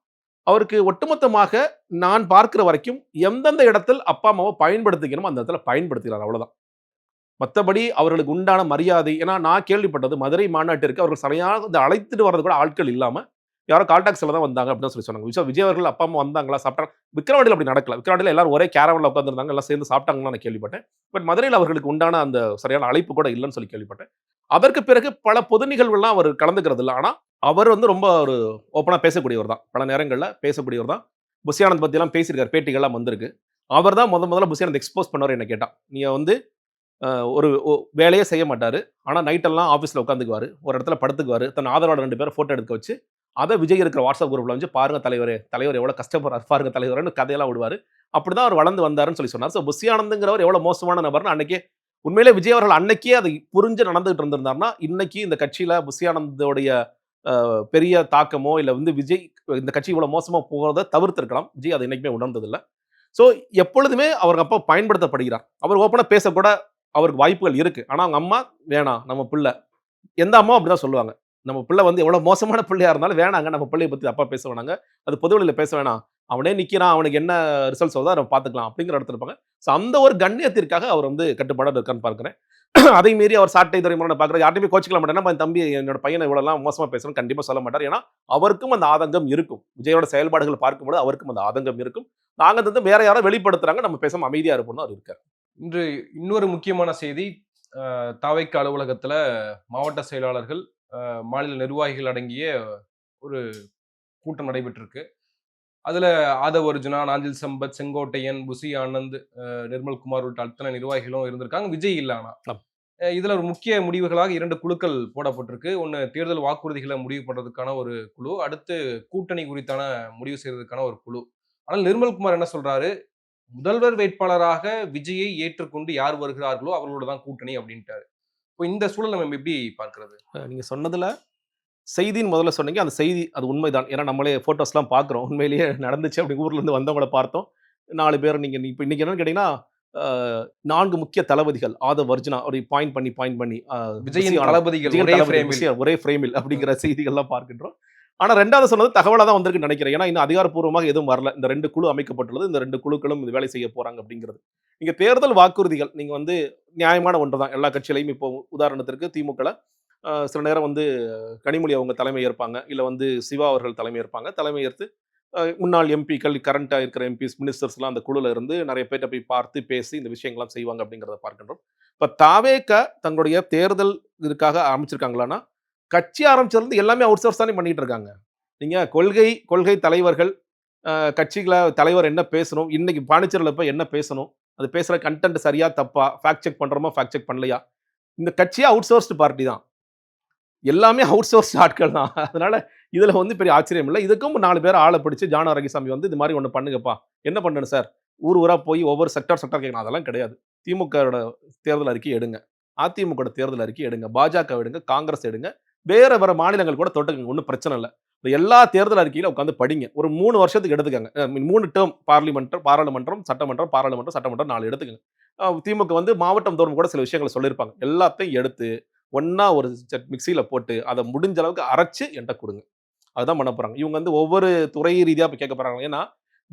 அவருக்கு ஒட்டுமொத்தமாக நான் பார்க்கிற வரைக்கும் எந்தெந்த இடத்தில் அப்பா, அம்மாவ பயன்படுத்திக்கணுமோ அந்த இடத்துல பயன்படுத்திக்கிறார் அவ்வளவுதான். மத்தபடி அவர்களுக்கு உண்டான மரியாதை ஏன்னா நான் கேள்விப்பட்டது மதுரை மாநாட்டிற்கு அவர்கள் சரியாக அழைத்துட்டு வர்றது கூட ஆட்கள் இல்லாம, யாரோ கால் டாக்ஸில தான் வந்தாங்க அப்படின்னு சொல்லி சொன்னாங்க. விஜய் அவர்கள் அப்பா, அம்மா வந்தாங்களா? சாப்பிட்டாங்க. விக்கிரவாண்டியில அப்படி நடக்கல. விக்கிரவாண்டியில எல்லாரும் ஒரே கேரவன்ல உட்கார்ந்திருந்தாங்க. எல்லாம் சேர்ந்து சாப்பிட்டாங்கன்னு நான் கேள்விப்பட்டேன். பட் மதுரையில அவர்களுக்கு உண்டான அந்த சரியான அழைப்பு கூட இல்லன்னு சொல்லி கேள்விப்பட்டேன். அதற்கு பிறகு பல பொது நிகழ்வுலாம் அவர் கலந்துக்கிறது இல்ல. ஆனா, அவர் வந்து ரொம்ப ஒரு ஓப்பனா பேசக்கூடியவர் தான். பல நேரங்கள்ல பேசக்கூடியவர் தான். புஷி ஆனந்த் பத்திலாம் பேசியிருக்காரு. பேட்டிகள்லாம் வந்திருக்கு. அவர் தான் முதல்ல புஷி ஆனந்த் எக்ஸ்போஸ் பண்ணவரு என்ன கேட்டா. நீங்க வந்து ஒரு வேலையே செய்ய மாட்டாரு. ஆனா நைட் எல்லாம் ஆஃபீஸ்ல உட்காந்துக்குவாரு. ஒரு இடத்துல படுத்துக்குவாரு. தன் ஆதரவாளர் 2 பேர ஃபோட்டோ எடுக்க வச்சு, அத விஜய் இருக்கிற வாட்ஸ்அப் குரூப்ல வந்து பாருங்க தலைவரே, தலைவர் எவ்வளவு கஷ்டப்படுறாரு பாருங்க தலைவரேன்னு கதையெல்லாம் விடுவாரு. அப்படிதான் அவர் வளர்ந்து வந்தாருன்னு சொல்லி சொன்னார். ஸோ புஷி ஆனந்த்ங்கிறவர் எவ்வளவு மோசமான நபர்ன்னு அன்னைக்கே உண்மையிலே விஜய் அவர்கள் அன்னைக்கே அதை புரிஞ்சு நடந்துகிட்டு இருந்திருந்தாருன்னா, இன்னைக்கு இந்த கட்சியில புஷி ஆனந்தோடைய பெரிய தாக்கமோ, இல்ல வந்து விஜய் இந்த கட்சி இவ்வளவு மோசமா போறத தவிர்த்திருக்கலாம். விஜய் அதை என்னைக்குமே உணர்ந்ததில்ல. ஸோ எப்பொழுதுமே அவர் அப்பா பயன்படுத்தப்படுகிறார். அவர் ஓப்பனா பேசக்கூட அவருக்கு வாய்ப்புகள் இருக்கு. ஆனா அவங்க அம்மா வேணாம் நம்ம பிள்ளை. எந்த அம்மாவும் அப்படிதான் சொல்லுவாங்க. நம்ம பிள்ளை வந்து எவ்வளவு மோசமான பிள்ளையா இருந்தாலும் வேணாங்க நம்ம பிள்ளைய பத்தி தப்பா பேச வேணாங்க. அது பொது வெளியில பேச வேணாம். அவனே நிக்கிறான். அவனுக்கு என்ன ரிசல்ட்ஸ் வருதோ அத பார்த்துக்கலாம் அப்படிங்கிற இடத்துல இருப்பாங்க. ஸோ அந்த ஒரு கண்ணியத்திற்காக அவர் வந்து கட்டுப்பாடோட இருக்கான்னு பார்க்கிறேன். அதை மீறி அவர் சாட்டை துரைமுருகனை பார்க்குறாரு. யார்ட்டயுமே கோச்சுக்கல மாட்டார். ஏன்னா என் தம்பி என்னோட பையனை இவ்வளவுலாம் மோசமா பேசுறான்னு கண்டிப்பா சொல்ல மாட்டார். ஏன்னா அவருக்கும் அந்த ஆதங்கம் இருக்கும். விஜயோட செயல்பாடுகள் பார்க்கும்போது அவருக்கும் அந்த ஆதங்கம் இருக்கும். நாங்க வந்து வேற யாரோ வெளிப்படுத்துறாங்க. நம்ம பேசாம அமைதியா இருப்போம்னு அவர் இருக்காரு. இன்று இன்னொரு முக்கியமான செய்தி, தாவைக்க அலுவலகத்துல மாவட்ட செயலாளர்கள், மாநில நிர்வாகிகள் அடங்கிய ஒரு கூட்டம் நடைபெற்றிருக்கு. அதுல ஆதவ் அர்ஜுனா, நாஞ்சில் சம்பத், செங்கோட்டையன், புசி ஆனந்த், நிர்மல்குமார் உள்ளிட்ட அத்தனை நிர்வாகிகளும் இருந்திருக்காங்க. விஜய் இல்ல ஆனா. ஆம். இதுல ஒரு முக்கிய முடிவுகளாக 2 குழுக்கள் போடப்பட்டிருக்கு. ஒண்ணு தேர்தல் வாக்குறுதிகளை முடிவு பண்றதுக்கான ஒரு குழு. அடுத்து கூட்டணி குறித்தான முடிவு செய்றதுக்கான ஒரு குழு. ஆனால் நிர்மல்குமார் என்ன சொல்றாரு, முதல்வர் வேட்பாளராக விஜயை ஏற்றுக்கொண்டு யார் வருகிறார்களோ அவர்களோட தான் கூட்டணி அப்படின்ட்டாரு. இப்போ இந்த சூழல் நம்ம எப்படி பார்க்கிறது? நீங்க சொன்னதுல செய்தின்னு முதல்ல சொன்னீங்க. அந்த செய்தி அது உண்மைதான். ஏன்னா நம்மளே ஃபோட்டோஸ்லாம் பார்க்குறோம். உண்மையிலேயே நடந்துச்சு. அப்படி ஊர்ல இருந்து வந்தவங்கள பார்த்தோம். 4 பேர் நீங்க இப்ப இன்னைக்கு என்னன்னு கேட்டீங்கன்னா, அ 4 முக்கிய தளபதிகள். ஆதவ் அர்ஜுனா ஒரு பாயிண்ட் பண்ணி விஜயின் தளபதிகள் விஜயின் ஒரே தளபதி ஃப்ரேமில். புசி ஒரே ஃப்ரேமில் அப்படிங்கிற செய்திகள்லாம் பார்க்கின்றோம். ஆனா 2வது சொன்னது தகவலா தான் வந்திருக்குன்னு நினைக்கிறேன். ஏன்னா இன்னும் அதிகாரப்பூர்வமாக எதுவும் வரல. இந்த 2 குழு அமைக்கப்பட்டுள்ளது. இந்த 2 குழுக்களும் இந்த வேலை செய்ய போறாங்க அப்படிங்கிறது. நீங்க தேர்தல் வாக்குறுதிகள் நீங்க வந்து நியாயமான ஒன்று தான். எல்லா கட்சியிலயும் இப்போ உதாரணத்திற்கு திமுகல சில நேரம் வந்து கனிமொழி அவங்க தலைமை ஏற்பாங்க. இல்ல வந்து சிவா அவர்கள் தலைமை ஏற்பாங்க. தலைமை ஏற்று முன்னாள் எம்பிக்கள், கரண்ட்டா இருக்கிற எம்பிஸ், மினிஸ்டர்ஸ்லாம் அந்த குழுல இருந்து நெறைய பேர்ட்ட போய் பார்த்து, பேசி இந்த விஷயங்கள்லாம் செய்வாங்க அப்படிங்கிறத பார்க்கின்றோம். இப்ப தாவேக தங்களுடைய தேர்தல் இதுக்காக ஆரம்பிச்சிருக்காங்களான்னா, கட்சி ஆரம்பிச்சதுலருந்து எல்லாமே அவுட் சோர்ஸ் தானே பண்ணிட்டு இருக்காங்க. நீங்க கொள்கை தலைவர்கள், கட்சிகள தலைவர் என்ன பேசணும், இன்னைக்கு பாண்டிச்சேரியில போய் என்ன பேசணும், அது பேசுற கன்டென்ட் சரியா, தப்பா, ஃபேக்ட் செக் பண்றோமா, ஃபேக்ட் செக் பண்ணலையா, இந்த கட்சியே அவுட் சோர்ஸ்டு பார்ட்டி தான். எல்லாமே அவுட் சோர்ஸ் ஆட்கள் தான். அதனால இதுல வந்து பெரிய ஆச்சரியம் இல்ல. இதுக்கும் 4 பேர் ஆள பிடிச்சு ஜான் ஆரோக்கியசாமி வந்து இது மாரி ஒண்ணு பண்ணுங்கப்பா. என்ன பண்ணணும் சார்? ஊரா போய் ஒவ்வொரு செக்டார் கேட்கணும். அதெல்லாம் கிடையாது. திமுகவோட தேர்தல் அறிக்கை எடுங்க. அதிமுகவோட தேர்தல் அறிக்கை எடுங்க. பாஜக எடுங்க. காங்கிரஸ் எடுங்க. வேற மாநிலங்கள் கூட தொட்டுக்கங்க, ஒன்றும் பிரச்சனை இல்லை. இந்த எல்லா தேர்தல் அறிக்கையில உட்காந்து படிங்க. ஒரு 3 வருஷத்துக்கு எடுத்துக்கங்க. 3 டேர்ம் பாராளுமன்றம், சட்டமன்றம் 4 எடுத்துக்கங்க. திமுக வந்து மாவட்டம் தோறும் கூட சில விஷயங்கள சொல்லியிருப்பாங்க. எல்லாத்தையும் எடுத்து ஒண்ணா ஒரு மிக்ஸியில போட்டு, அத முடிஞ்ச அளவுக்கு அரைச்சு என்ட்ட குடுங்க. அதுதான் பண்ண போறாங்க. இவங்க வந்து ஒவ்வொரு துறை ரீதியா இப்ப கேட்க போறாங்க. ஏன்னா,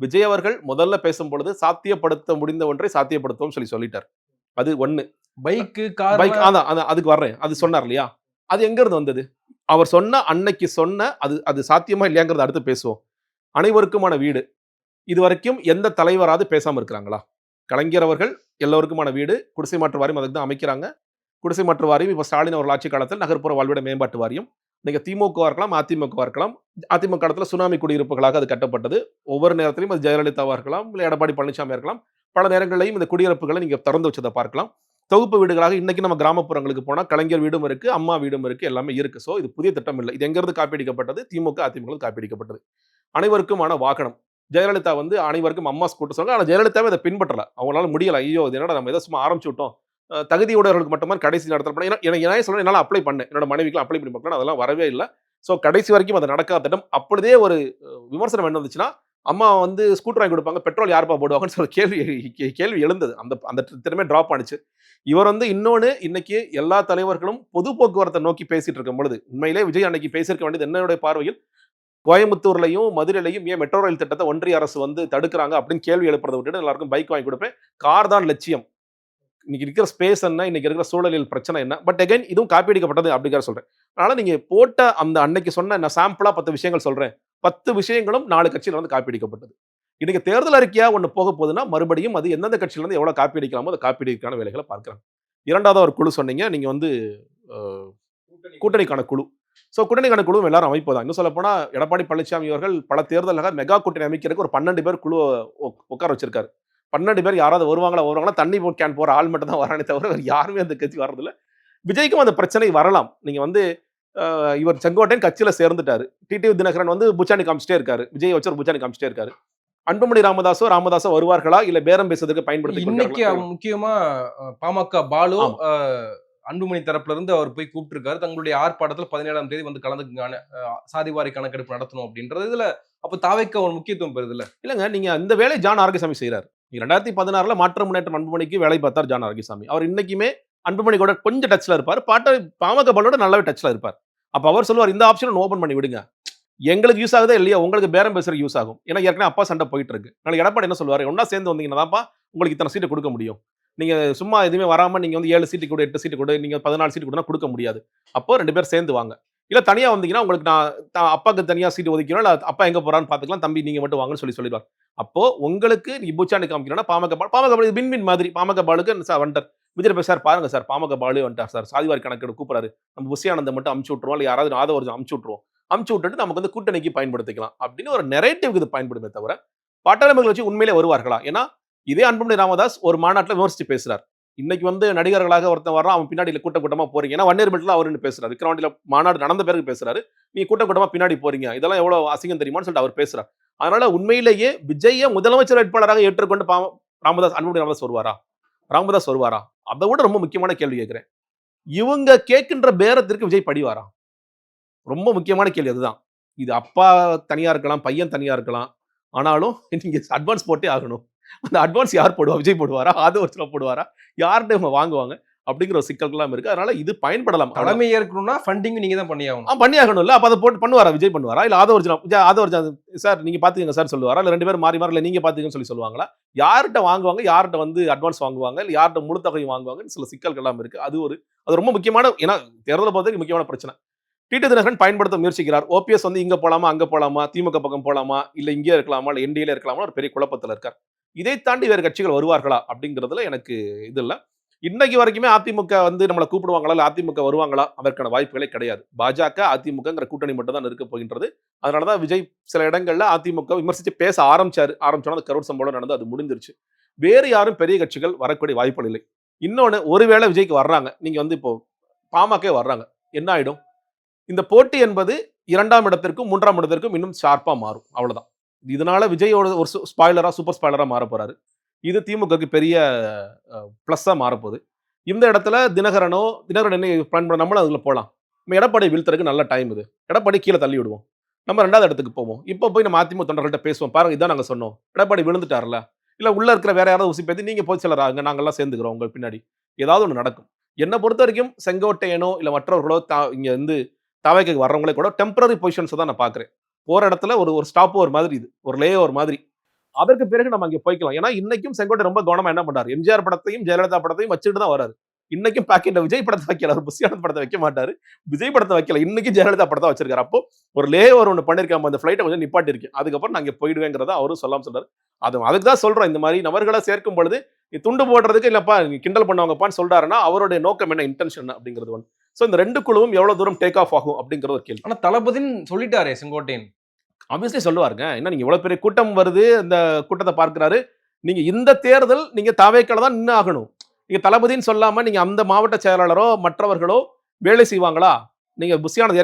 விஜய் அவர்கள் முதல்ல பேசும்பொழுது சாத்தியப்படுத்த முடிந்த ஒன்றை சாத்தியப்படுத்துவோம்னு சொல்லிட்டார். அது 1. பைக்கு, அதான் அதான் அதுக்கு வர்றேன். அது சொன்னார் இல்லையா? அது எங்கிருந்து வந்தது? அவர் சொன்ன அன்னைக்கு சொன்ன அது சாத்தியமா இல்லையாங்கிறத அடுத்து பேசுவோம். அனைவருக்குமான வீடு. இதுவரைக்கும் எந்த தலைவராவது பேசாம இருக்கிறாங்களா? கலைஞர் அவர்கள் எல்லோருக்குமான வீடு, குடிசை மாற்று வாரியம் அதுக்கு தான் அமைக்கிறாங்க. குடிசை மாற்று வாரியம் இப்ப ஸ்டாலின் அவர்கள் ஆட்சி காலத்தில் நகர்ப்புற வாழ்விட மேம்பாட்டு வாரியம். நீங்க திமுகவா இருக்கலாம், அதிமுகவா இருக்கலாம். அதிமுக காலத்துல சுனாமி குடியிருப்புகளாக அது கட்டப்பட்டது. ஒவ்வொரு நேரத்திலும் அது ஜெயலலிதாவா இருக்கலாம், இல்ல எடப்பாடி பழனிசாமியா இருக்கலாம். பல நேரங்கள்லயும் இந்த குடியிருப்புகளை நீங்க திறந்து வச்சத பார்க்கலாம். தொகுப்பு வீடுகளாக இன்னைக்கு நம்ம கிராமப்புறங்களுக்கு போனா கலைஞர் வீடும் இருக்கு, அம்மா வீடும் இருக்கு, எல்லாமே இருக்கு. சோ இது புதிய திட்டம் இல்ல. இது எங்கிருந்து காப்பியடிக்கப்பட்டது? திமுக, அதிமுக காப்பியடிக்கப்பட்டது. அனைவருக்குமான வாகனம். ஜெயலலிதா வந்து அனைவருக்கும் அம்மா ஸ்கூட்டர் சொன்னாங்க. ஆனா ஜெயலலிதாவே அத பின்பற்றல. அவங்களால முடியல. ஐயோ! இது என்னடா நம்ம ஏதோ சும்மா ஆரம்பிச்சு விட்டோம். தகுதியுடையவர்களுக்கு மட்டுமா கடைசி நேரத்துல பண்ண எனக்கு ஏன் சொல்றேன், என்னால அப்ளை பண்ணேன். என்னோட மனைவிக்கு அப்ளை பண்ணி பார்க்கலாம். அதெல்லாம் வரவே இல்ல. சோ கடைசி வரைக்கும் அது நடக்காத திட்டம். அப்பொழுதே ஒரு விமர்சனம் என்ன வந்துச்சுன்னா, அம்மா வந்து ஸ்கூட்டர் வாங்கி குடுப்பாங்க. பெட்ரோல் யாருப்பா போடுவாங்கன்னு சொல்லி கேள்வி எழுந்தது. அந்த அந்த திட்டமே டிராப் ஆனுச்சு. இவர் வந்து இன்னொன்னு இன்னைக்கு எல்லா தலைவர்களும் பொது போக்குவரத்தை நோக்கி பேசிட்டு இருக்கும் பொழுது, உண்மையிலே விஜய் அன்னைக்கு பேசியிருக்க வேண்டியது என்னுடைய பார்வையில், கோயம்புத்தூர்லயும், மதுரையிலயும் ஏன் மெட்ரோ ரயில் திட்டத்த ஒன்றிய அரசு வந்து தடுக்குறாங்க அப்படின்னு கேள்வி எழுப்புறத விட்டுட்டு எல்லாருக்கும் பைக் வாங்கி குடுப்பேன். கார் தான் லட்சியம். இன்னைக்கு இருக்கிற ஸ்பேஸ் என்ன? இன்னைக்கு இருக்கிற சூழலியல் பிரச்சனை என்ன? பட் அகைன் இதுவும் காப்பி அடிக்கப்பட்டது அப்படிங்கிற சொல்றேன். அதனால நீங்க போட்ட அந்த அன்னைக்கு சொன்ன நான் சாம்பிளா 10 விஷயங்கள் சொல்றேன். 10 விஷயங்களும் 4 கட்சியில வந்து காப்பி அடிக்கப்பட்டது. இன்னைக்கு தேர்தல் அறிக்கையா ஒண்ணு போக போகுதுன்னா, மறுபடியும் அது எந்தெந்த கட்சியில இருந்து எவ்வளவு காப்பி அடிக்கலாமோ, அத காப்பி அடிக்கிறதுக்கான வேலைகள பார்க்கிறாங்க. 2வதா ஒரு குழு சொன்னீங்க. நீங்க வந்து அ கூட்டணிக்கான குழு. சோ கூட்டணிக்கான குழுவும் எல்லாரும் அமைப்பு தான். இன்னும் சொல்லப்போனா எடப்பாடி பழனிசாமி அவர்கள் பல தேர்தல்ல மெகா கூட்டணி அமைக்கிறதுக்கு ஒரு 12 பேர் குழுவ உட்கார வச்சிருக்காரு. 12 பேர் யாராவது வருவாங்களா? தண்ணி கேன் போற ஆள் மட்டும் தான் வரானே தவிர வேற யாருமே அந்த கட்சிக்கு வர்றதில்ல. விஜய்க்கும் அந்த பிரச்சனை வரலாம். நீங்க வந்து இவர் செங்கோட்டையன் கட்சியில சேர்ந்துட்டாரு. டிடிவி தினகரன் வந்து புச்சாணி காமிச்சிட்டே இருக்காரு. விஜய் வச்சு ஒரு புச்சாணி காமிச்சிட்டே இருக்காரு. அன்புமணி ராமதாஸோ வருவார்களா? இல்ல பேரம் பேசுறதுக்கு பயன்படுத்திக் இன்னைக்கு கொள்கிறார்களா? முக்கியமா பாமக பாலு ஆமா. அன்புமணி தரப்புல இருந்து அவர் போய் கூப்பிட்டிருக்காரு. தங்களுடைய ஆர்ப்பாட்டத்துல 17ஆம் தேதி வந்து கலந்துக்குங்க. சாதிவாரி கணக்கெடுப்பு நடத்தணும் அப்படின்றது. இதுல அப்ப தாவேக்கா ஒரு முக்கியத்துவம் பெறுதுல்ல? இல்லங்க. நீங்க இந்த வேலைய ஜான் ஆரோக்கியசாமி செய்றாரு. 2016ல மாற்று முன்னேற்றம் அன்புமணிக்கு வேலை பார்த்தார் ஜான் ஆரோக்கியசாமி. அவர் இன்னைக்குமே அன்புமணி கூட கொஞ்சம் டச்ல இருப்பாரு. பாமக பாலோட நல்லாவே டச்ல இருப்பார். அப்ப அவர் சொல்லுவார், இந்த ஆப்ஷன் ஓப்பன் பண்ணி விடுங்க. எங்களுக்கு யூஸ் ஆகுதா இல்லையா? உங்களுக்கு பேரம் பேசுறதுக்கு யூஸ் ஆகும். ஏன்னா ஏற்கனவே அப்பா சண்டை போயிட்டு இருக்கு. நாளைக்கு எடப்பாடி என்ன சொல்லுவாரு? ஒண்ணா சேர்ந்து வந்தீங்கன்னா தான்ப்பா உங்களுக்கு இத்தன சீட்டு குடுக்க முடியும். நீங்க சும்மா எதுவுமே வராம நீங்க வந்து 7 சீட்டு குடு, 8 சீட்டு குடு, நீங்க 14 சீட்டு குடுனா குடுக்க முடியாது. அப்போ 2 பேரும் சேர்ந்து வாங்க. இல்ல தனியா வந்தீங்கன்னா உங்களுக்கு நான் அப்பாக்கு தனியா சீட் ஒதுக்கிறோம். இல்ல அப்பா எங்க போறான்னு பார்த்துக்கலாம். தம்பி நீங்க மட்டும் வாங்கன்னு சொல்லிடுவார். அப்போ உங்களுக்கு நீ பூச்சாண்டி காமிக்கணும்னா பாமக பாலு வின் வின் மாதிரி. பாமக பாலுக்கு வந்துட்டார். விஜய் போய் சார் பாருங்க சார் பாமக பாலு வந்துட்டார் சார். சாதிவாரி கணக்கெடு கூப்பிடுறாரு. நம்ம புஷி ஆனந்த மட்டும் அமுச்சு விட்டுருவோம். இல்ல யாராவது ஆதவர்ஜன் அமுச்சு விட்டுருவோம். அமுச்சு விட்டுட்டு நமக்கு வந்து கூட்டணிக்கு பயன்படுத்திக்கலாம். அப்படின்னு ஒரு நரேட்டிவ்க்கு இது பயன்படுமே தவிர, பாட்டாளி மக்கள் கட்சி உண்மையிலே வருவார்களா? ஏன்னா, இதே அன்புமணி ராமதாஸ் ஒரு மாநாட்டுல விமர்சிச்சு பேசுறார். இன்னைக்கு வந்து நடிகர்களாக ஒருத்தன் வர்றான், அவன் பின்னாடி கூட்டமா போறீங்க. ஏன்னா வன்னியர்பேட்ல அவரு நின்னு பேசுறாரு. விக்கிரவாண்டியில மாநாடு நடந்த பிறகு பேசுறாரு. நீங்க கூட்டமா பின்னாடி போறீங்க. இதெல்லாம் எவ்வளவு அசிங்கம் தெரியுமான்னு சொல்லிட்டு அவர் பேசுறார். அதனால உண்மையிலேயே விஜய்ய முதலமைச்சர் வேட்பாளராக ஏற்றுக்கொண்டு அன்புமணி ராமதாஸ் வருவாரா? ராமதாஸ் வருவாரா? அத விட ரொம்ப முக்கியமான கேள்வி கேட்கிறேன். இவங்க கேட்கின்ற பேரத்திற்கு விஜய் படிவாரா? ரொம்ப முக்கியமான கேள்வி அதுதான். இது அப்பா தனியா இருக்கலாம், பையன் தனியா இருக்கலாம். ஆனாலும் நீங்க அட்வான்ஸ் போட்டே ஆகணும். அந்த அட்வான்ஸ் யார் போடுவா? விஜய் போடுவாரா? ஆதவர்ஜுனா போடுவாரா? யார்ட்ட இவங்க வாங்குவாங்க? அப்படிங்கிற ஒரு சிக்கல்கள்லாம் இருக்கு. அதனால இது பயன்படலாம். தலைமை ஏற்கணும்னா ஃபண்டிங் நீங்க தான் பண்ணியாகணும். பண்ணி ஆகணும்ல. அப்ப அத போட்டு பண்ணுவாரா? விஜய் பண்ணுவாரா? இல்ல ஆதவர்ஜுனா சார் நீங்க பாத்துக்கங்க சார் சொல்லுவாரா? இல்ல 2 பேரும் மாறி இல்ல நீங்க பாத்துக்கங்கன்னு சொல்லி சொல்லுவாங்களா? யார்ட்ட வாங்குவாங்க? யார்ட்ட வந்து அட்வான்ஸ் வாங்குவாங்க? இல்ல யார்ட்ட முழு தொகையும் வாங்குவாங்கன்னு சில சிக்கல்கள்லாம் இருக்கு. அது ரொம்ப முக்கியமான ஏன்னா தேர்தல பொறுத்தவரைக்கும் முக்கியமான பிரச்சனை. டிடி தினகரன் பயன்படுத்த முயற்சிக்கிறார். ஓபிஎஸ் வந்து இங்க போலாமா, அங்க போலாமா, திமுக பக்கம் போலாமா, இல்ல இங்கே இருக்கலாமா, இல்ல என்டிஏல இருக்கலாமா ஒரு பெரிய குழப்பத்துல இருக்கார். இதை தாண்டி வேறு கட்சிகள் வருவார்களா? அப்படிங்கிறதுல எனக்கு இது இல்ல. இன்னைக்கு வரைக்குமே அதிமுக வந்து நம்மள கூப்பிடுவாங்களா? இல்ல அதிமுக வருவாங்களா? அதற்கான வாய்ப்புகளே கிடையாது. பாஜக, அதிமுகங்கிற கூட்டணி மட்டும் தான் இருக்க போகின்றது. அதனால தான் விஜய் சில இடங்கள்ல அதிமுக விமர்சிச்சு பேச ஆரம்பிச்சோன அந்த கரூர் சம்பவம் நடந்து அது முடிஞ்சிருச்சு. வேறு யாரும் பெரிய கட்சிகள் வரக்கூடிய வாய்ப்புகள் இல்லை. இன்னொன்னு ஒருவேளை விஜய்க்கு வர்றாங்க. நீங்க வந்து இப்போ பாமக வர்றாங்க. என்ன ஆயிடும்? இந்த போட்டி என்பது 2ஆம் இடத்திற்கும் 3ஆம் இடத்திற்கும் இன்னும் ஷார்ப்பா மாறும். அவ்வளவுதான். இதனால விஜயோட ஒரு சூப்பர் ஸ்பாயிலரா மாறப் போறாரு. இது திமுகவுக்கு பெரிய பிளஸ்ஸா மாறப்போகுது. இந்த இடத்துல தினகரன் என்ன பிளான் பண்ண நம்மளும் அதுல போலாம். நம்ம எடப்பாடி வீழ்த்துறதுக்கு நல்ல டைம் இது. எடப்பாடி கீழ தள்ளி விடுவோம். நம்ம 2வது இடத்துக்கு போவோம். இப்ப போய் நம்ம அதிமுக தொண்டர்கள்ட்ட பேசுவோம். பாருங்க இதான் நாங்க சொன்னோம். எடப்பாடி விழுந்துட்டார்ல. இல்ல உள்ள இருக்கிற வேற யாராவது உசுப்பேத்தி நீங்க பொதுச் செயலர் ஆகுங்க. நாங்கலாம் சேர்ந்துக்கிறோம் உங்க பின்னாடி. ஏதாவது ஒண்ணு நடக்கும். என்ன பொறுத்தவரைக்கும் செங்கோட்டையனோ, இல்ல மற்றவர்களோ இங்க வந்து தாவேக்காக்கு வர்றவங்களே கூட டெம்பரரி பொசிஷன்ஸ் தான் நான் பார்க்கிறேன். போற இடத்துல ஒரு ஒரு ஸ்டாப் ஓவர் மாதிரி இது. ஒரு லே ஓவர் மாதிரி. அதற்கு பிறகு நம்ம அங்க போய்க்கலாம். ஏன்னா இன்னைக்கும் செங்கோட்டை ரொம்ப கவனமா என்ன பண்றாரு? எம்ஜிஆர் படத்தையும், ஜெயலலிதா படத்தையும் வச்சுட்டு தான் வராரு. இன்னைக்கும் பாக்கெட்ல விஜய் படத்த வைக்கல. அவர் புஷி ஆனந்த் படத்த வைக்க மாட்டாரு. விஜய் படத்த வைக்கல. இன்னைக்கும் ஜெயலலிதா படத்த வச்சிருக்காரு. அப்போ ஒரு லே ஓவர் ஒண்ணு பண்ணியிருக்காம அந்த ஃப்ளைட்ட கொஞ்சம் நிப்பாட்டியிருக்கேன். அதுக்கப்புறம் நான் இங்க போயிடுவேங்கிறத அவரும் சொல்லாம சொல்றாரு. அதுக்கு தான் சொல்றோம். இந்த மாரி நபர்கள சேர்க்கும் பொழுது துண்டு போடுறதுக்கு இல்லப்பா நீங்க கிண்டல் பண்ணுவாங்கப்பான்னு சொல்றாருன்னா, அவருடைய நோக்கம் என்ன? இன்டென்ஷன் அப்படிங்கிறது ஒண்ணு. சோ இந்த 2 குழுவும் எவ்வளவு தூரம் டேக் ஆஃப் ஆகும் அப்படிங்கிற ஒரு கேள்வி. ஆனா தளபதின்னு சொல்லிட்டாரே செங்கோட்டையன். ஆப்வியஸ்லி சொல்லுவாருங்க. என்ன நீங்க இவ்வளவு பெரிய கூட்டம் வருது, அந்த கூட்டத்த பார்க்கிறாரு. நீங்க இந்த தேர்தல் நீங்க தாவேக்கால தான் நின்னு ஆகணும். நீங்க தளபதின்னு சொல்லாம நீங்க அந்த மாவட்ட செயலாளரோ, மற்றவர்களோ வேலை செய்வாங்களா? நீங்க புஷி ஆனந்த்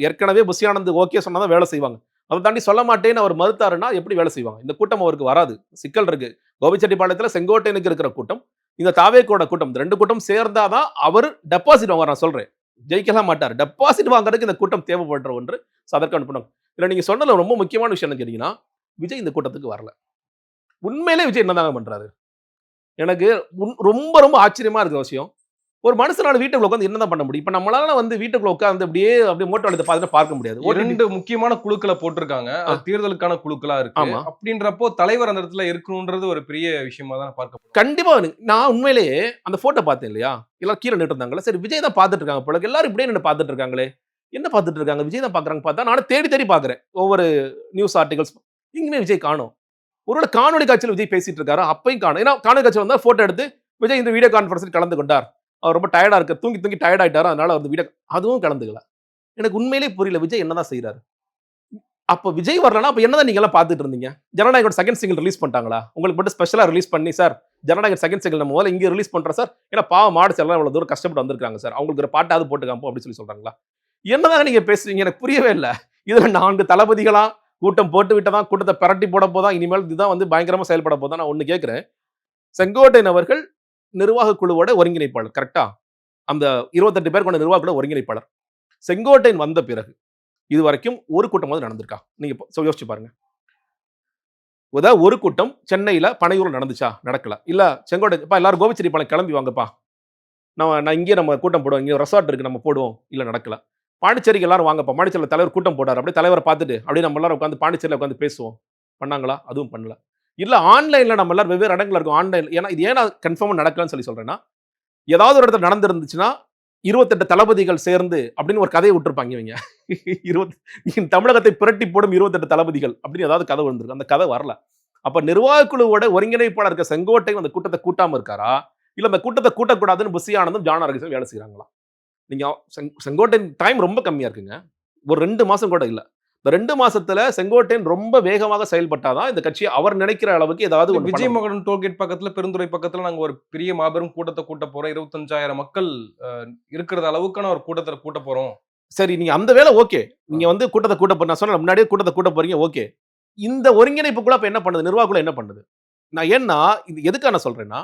ஏற்கனவே புஷி ஆனந்த் ஓகே சொன்னா தான் வேலை செய்வாங்க. அத தாண்டி சொல்ல மாட்டேன்னு அவர் மறுத்தாருன்னா எப்படி வேலை செய்வாங்க? இந்த கூட்டம் அவருக்கு வராது. சிக்கல் இருக்கு. கோபிச்செட்டிப்பாளையத்துல செங்கோட்டையனுக்கு இருக்கிற கூட்டம், இந்த தாவேக்கோட கூட்டம். இந்த 2 கூட்டம் சேர்ந்தா தான் அவர் டெபாசிட் வாங்குவார் நான் சொல்றேன். ஜெயிக்கலாம் மாட்டார். டெபாசிட் வாங்குறதுக்கு இந்த கூட்டம் தேவைப்படுற ஒன்று. சோ அதற்கு அனுப்பணும். இதுல நீங்க சொன்னதுல ரொம்ப முக்கியமான விஷயம் என்ன கேட்டீங்கன்னா, விஜய் இந்த கூட்டத்துக்கு வரல. உண்மையிலே விஜய் என்னதாங்க பண்றாரு? எனக்கு ரொம்ப ரொம்ப ஆச்சரியமா இருக்கிற விஷயம். ஒரு மனுஷனால வீட்டுக்குள்ள உட்கார்ந்து என்னதான் பண்ண முடியும்? இப்ப நம்மளால வந்து வீட்டுக்குள்ள உட்கார்ந்து அப்படியே மோட்டோ எடுத்து பார்த்துட்டு பார்க்க முடியாது. 2 முக்கியமான குழுக்கள போட்டிருக்காங்க. அது தேர்தலுக்கான குழுக்களா இருக்கு. ஆமா. அப்படின்றப்போ தலைவர் அந்த இடத்துல இருக்கணும்ன்றது ஒரு பெரிய விஷயமா தான் பார்க்கப்படுது. கண்டிப்பா நான் உண்மையிலேயே அந்த போட்டோ பார்த்தேன் இல்லையா? எல்லாரும் கீழ நின்னுட்டு இருந்தாங்கல்ல. சரி விஜய் தான் பார்த்துட்டு இருக்காங்க போல. எல்லாரும் இப்படியே நின்னு பார்த்துட்டு இருக்காங்களே. என்ன பார்த்துட்டு இருக்காங்க? விஜய் தான் பார்க்குறாங்க பார்த்தா, நானும் தேடி தேடி பார்க்குறேன். ஒவ்வொரு நியூஸ் ஆர்டிகல்ஸ். எங்கேயுமே விஜய் காணோம். ஒருவேளை காணொளி காட்சியில விஜய் பேசிட்டு இருக்காரா? அப்பயும் காணோம். ஏன்னா காணொளி காட்சியில வந்தா போட்டோ எடுத்து விஜய் இந்த வீடியோ கான்ஃபரன்ஸில் கலந்து கொண்டார். அவர் ரொம்ப டயர்டா இருக்கு. தூங்கி தூங்கி டயர்ட் ஆயிட்டாரு. அதனால வந்து அதுவும் கலந்துக்கல. எனக்கு உண்மையிலேயே புரியல. விஜய் என்னதான் செய்றாரு? அப்ப விஜய் வரலன்னா, அப்ப என்னதான் நீங்க எல்லாம் பார்த்துட்டு இருந்தீங்க? ஜனநாயகோட செகண்ட் சிங்கிள் ரிலீஸ் பண்ணிட்டாங்களா? உங்களுக்கு மட்டும் ஸ்பெஷலா ரிலீஸ் பண்ணி, சார் ஜனநாயகன் செகண்ட் சிங்கிள் நம்ம முதல்ல இங்க ரிலீஸ் பண்றோம் சார். ஏன்னா பாவம் மாடு எல்லாம் இவ்வளவு தூரம் கஷ்டப்பட்டு வந்திருக்காங்க சார். அவங்களுக்கு ஒரு பாட்டாவது போட்டு காமிப்போம் அப்படின்னு சொல்றாங்களா? என்னதான் நீங்க பேசுறீங்க? எனக்கு புரியவே இல்ல. இதுல 4 தளபதிகளா கூட்டம் போட்டு விட்டதா, கூட்டத்தை பிரட்டி போட போதா, இனிமேல் இதுதான் வந்து பயங்கரமா செயல்பட போதா. நான் ஒண்ணு கேட்கிறேன். செங்கோட்டையன் அவர்கள் நிர்வாக குழுவோட ஒருங்கிணைப்பாளர். கரெக்ட்டா? அந்த 28 பேர் கொண்ட நிர்வாக குழு ஒருங்கிணைப்பாளர். செங்கோட்டையன் வந்த பிறகு இதுவரைக்கும் ஒரு கூட்டமாவது நடந்திருக்கா? நீங்க யோசிச்சு பாருங்க. ஒரு கூட்டம் சென்னையில பனையூர்ல நடந்துச்சா? நடக்கல. இல்ல செங்கோட்டை எல்லாரும் கோபிச்செட்டிப்பாளையம் கிளம்பி வாங்கப்பா. நான் இங்கே நம்ம கூட்டம் போடுவோம். இங்க ரெசார்ட் இருக்கு நம்ம போடுவோம். இல்ல நடக்கல. பாண்டிச்சேரிக்கு எல்லாரும் வாங்கப்பா. பாண்டிச்சேரியில தலைவர் கூட்டம் போட்டாரு. அப்படியே தலைவரை பார்த்துட்டு அப்படியே நம்ம எல்லாரும் உட்கார்ந்து பாண்டிச்சேரியில உட்கார்ந்து பேசுவோம். பண்ணாங்களா? அதுவும் பண்ணல. இல்ல ஆன்லைன்ல நம்ம எல்லாரும் வெவ்வேறு இடங்கள்ல இருக்கோம். ஆன்லைன் ஏன்னா இது ஏன் கன்ஃபார்மா நடக்கலன்னு சொல்றேன்னா, ஏதாவது ஒரு இடத்துல நடந்திருந்துச்சுன்னா 28 தளபதிகள் சேர்ந்து அப்படின்னு ஒரு கதையை விட்டுருப்பாங்க இவங்க. 20 தமிழகத்தை புரட்டி போடும் 28 தளபதிகள் அப்படின்னு ஏதாவது கதை வந்திருக்கு. அந்த கதை வரல. அப்ப நிர்வாக குழுவோட ஒருங்கிணைப்பாளர் இருக்க செங்கோட்டையன் அந்த கூட்டத்தை கூட்டாம இருக்காரா? இல்ல அந்த கூட்டத்தை கூட்டக்கூடாதுன்னு புஷி ஆனந்தும் ஜான் ஆரோக்கியம் வேலை செய்றாங்களா? நீங்க செங்கோட்டையன் டைம் ரொம்ப கம்மியா இருக்குங்க. ஒரு 2 மாசம் கூட இல்ல. இந்த 2 மாசத்துல செங்கோட்டையன் ரொம்ப வேகமாக செயல்பட்டாதான் இந்த கட்சியை அவர் நினைக்கிற அளவுக்கு ஏதாவது ஒண்ணு விஜய் பண்ண முடியும். மகன் டோல்கேட் பக்கத்துல, பெருந்துறை பக்கத்துல நாங்க ஒரு பெரிய மாபெரும் கூட்டத்த கூட்ட போறோம். 25,000 மக்கள் இருக்கிற அளவுக்கான ஒரு கூட்டத்த கூட்ட போறோம். சரி நீங்க அந்த வேலை ஓகே. நீங்க வந்து கூட்டத்தை கூட்ட நான் சொன்னேன் முன்னாடியே கூட்டத்தை கூட்ட போறீங்க ஓகே. இந்த ஒருங்கிணைப்புக்குள்ள அப்ப என்ன பண்ணுது? நிர்வாக குழு என்ன பண்ணுது? நான் ஏன்னா இது எதுக்காக நான் சொல்றேன்னா,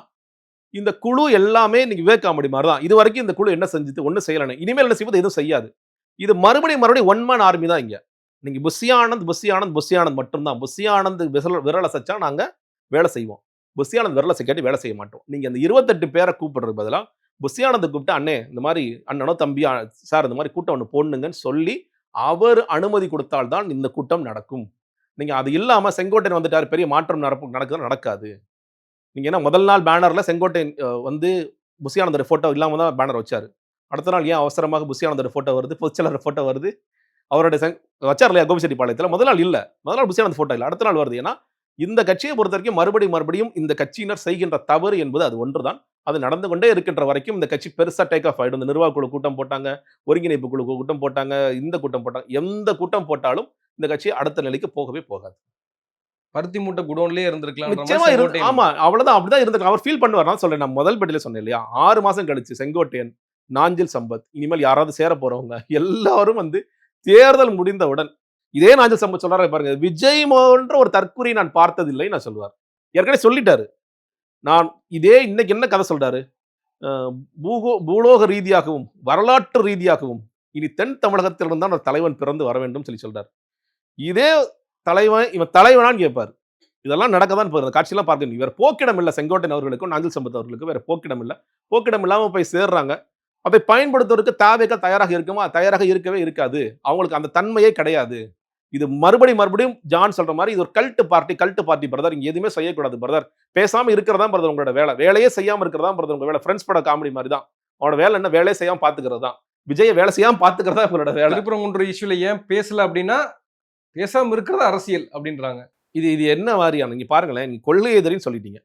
இந்த குழு எல்லாமே இன்னைக்கு விவேக் காமெடி மாரி தான். இதுவரைக்கும் இந்த குழு என்ன செஞ்சது? ஒண்ணும் செய்யலன்னு. இனிமேல் என்ன செய்வது? எதுவும் செய்யாது. இது மறுபடியும் ஒன் மேன் ஆர்மி தான் இங்க. நீங்க புஷி ஆனந்த் மட்டும் தான். புஷி ஆனந்த் விரல் அசைச்சா நாங்க வேலை செய்வோம். புஷி ஆனந்த் விரல் அசைக்காட்டி வேலை செய்ய மாட்டோம். நீங்க அந்த 28 பேர கூப்பிடுறதுக்கு பதிலா, புஷி ஆனந்த கூப்பிட்டு அண்ணே இந்த மாரி அண்ணனோ தம்பியோ சார் இந்த மாரி கூட்டம் ஒண்ணு போடணுங்கன்னு சொல்லி, அவர் அனுமதி கொடுத்தால் தான் இந்த கூட்டம் நடக்கும். நீங்க அது இல்லாம செங்கோட்டையன் வந்துட்டாரு பெரிய மாற்றம் நடக்காது. நீங்க என்ன முதல் நாள் பேனர்ல செங்கோட்டையன் வந்து புஷி ஆனந்தோட போட்டோ இல்லாம தான் பேனர் வச்சாரு. அடுத்த நாள் ஏன் அவசரமாக புஷி ஆனந்தோட போட்டோ வருது, பொதுச்செயலாளர் போட்டோ வருது. அவருடைய வச்சார் இல்லையா கோபிச்செட்டிப்பாளையத்துல. முதல் நாள் இல்ல. முதல் நாள் புஷி ஆனந்த் போட்டோ இல்ல. அடுத்த நாள் வருது. ஏன்னா இந்த கட்சியை பொறுத்தவரைக்கும் மறுபடியும் இந்த கட்சியினர் செய்கின்ற தவறு என்பது அது ஒன்றுதான். அது நடந்து கொண்டே இருக்கின்ற வரைக்கும் இந்த கட்சி பெருசா டேக் ஆஃப் ஆயிடும். இந்த நிர்வாக குழு கூட்டம் போட்டாங்க, ஒருங்கிணைப்பு குழு கூட்டம் போட்டாங்க, இந்த கூட்டம் போட்டாங்க. எந்த கூட்டம் போட்டாலும் இந்த கட்சி அடுத்த நிலைக்கு போகவே போகாது. பருத்தி மூட்டை குடோன்லயே இருந்திருக்கலாம்ன்ற நிச்சயமா மாதிரி செங்கோட்டையன். ஆமா. அவ்வளவுதான். அப்படிதான் இருந்திருக்கும். அவர் ஃபீல் பண்ணுவார். நான் சொல்றேன். நான் முதல் பெட்டியில சொன்னேன் இல்லையா? 6 மாசம் கழிச்சு செங்கோட்டையன், நாஞ்சில் சம்பத், இனிமேல் யாராவது சேர போறவங்க எல்லாரும் வந்து தேர்தல் முடிந்தவுடன் இதே நாஞ்சில் சம்பத் சொல்றாரு பாருங்க. விஜய் போன்ற ஒரு தற்குறியை நான் பார்த்ததில்லை நான் சொல்லுவார். ஏற்கனவே சொல்லிட்டாரு. நான் இன்னைக்கு என்ன கதை சொல்றாரு? அ பூலோக ரீதியாகவும், வரலாற்று ரீதியாகவும் இனி தென் தமிழகத்திலிருந்து தான் ஒரு தலைவன் பிறந்து வர வேண்டும் சொல்லி சொல்றாரு. இதே தலைவன் இவன் தலைவனான்னு கேட்பாரு. இதெல்லாம் நடக்க தான் போகுது. அந்த காட்சியெல்லாம் பார்க்க வேற போக்கிடம் இல்ல செங்கோட்டையன் அவர்களுக்கும், நாஞ்சில் சம்பத் அவர்களுக்கும் வேற போக்கிடம் இல்ல. போக்கிடம் இல்லாம போய் சேர்றாங்க. அதை பயன்படுத்துவதற்கு தாவேக தயாராக இருக்குமா? தயாராக இருக்கவே இருக்காது. அவங்களுக்கு அந்த தன்மையே கிடையாது. இது மறுபடியும் ஜான் சொல்ற மாரி இது ஒரு கல்ட் பார்ட்டி பிரதர். இங்க எதுவுமே செய்யக்கூடாது பிரதர். பேசாம இருக்கிறது தான் பிரதர் உங்களோட வேலை. வேலையே செய்யாம இருக்கிறது தான் பிரதர் உங்க வேலை. ஃப்ரெண்ட்ஸ் பட காமெடி மாரி தான். அவனோட வேலை என்ன? வேலையே செய்யாம பார்த்துக்கிறது தான். விஜய வேலை செய்யாம பார்த்துக்கிறது தான் இவங்களோட வேலை. திருப்பரங்குன்ற இஷ்யூல ஏன் பேசல அப்படின்னா, பேசாம இருக்கிறது அரசியல் அப்படின்றாங்க. இது என்ன மாரியான நீங்க பாருங்களேன். நீங்க கொள்கை எதிரின்னு சொல்லிட்டீங்க.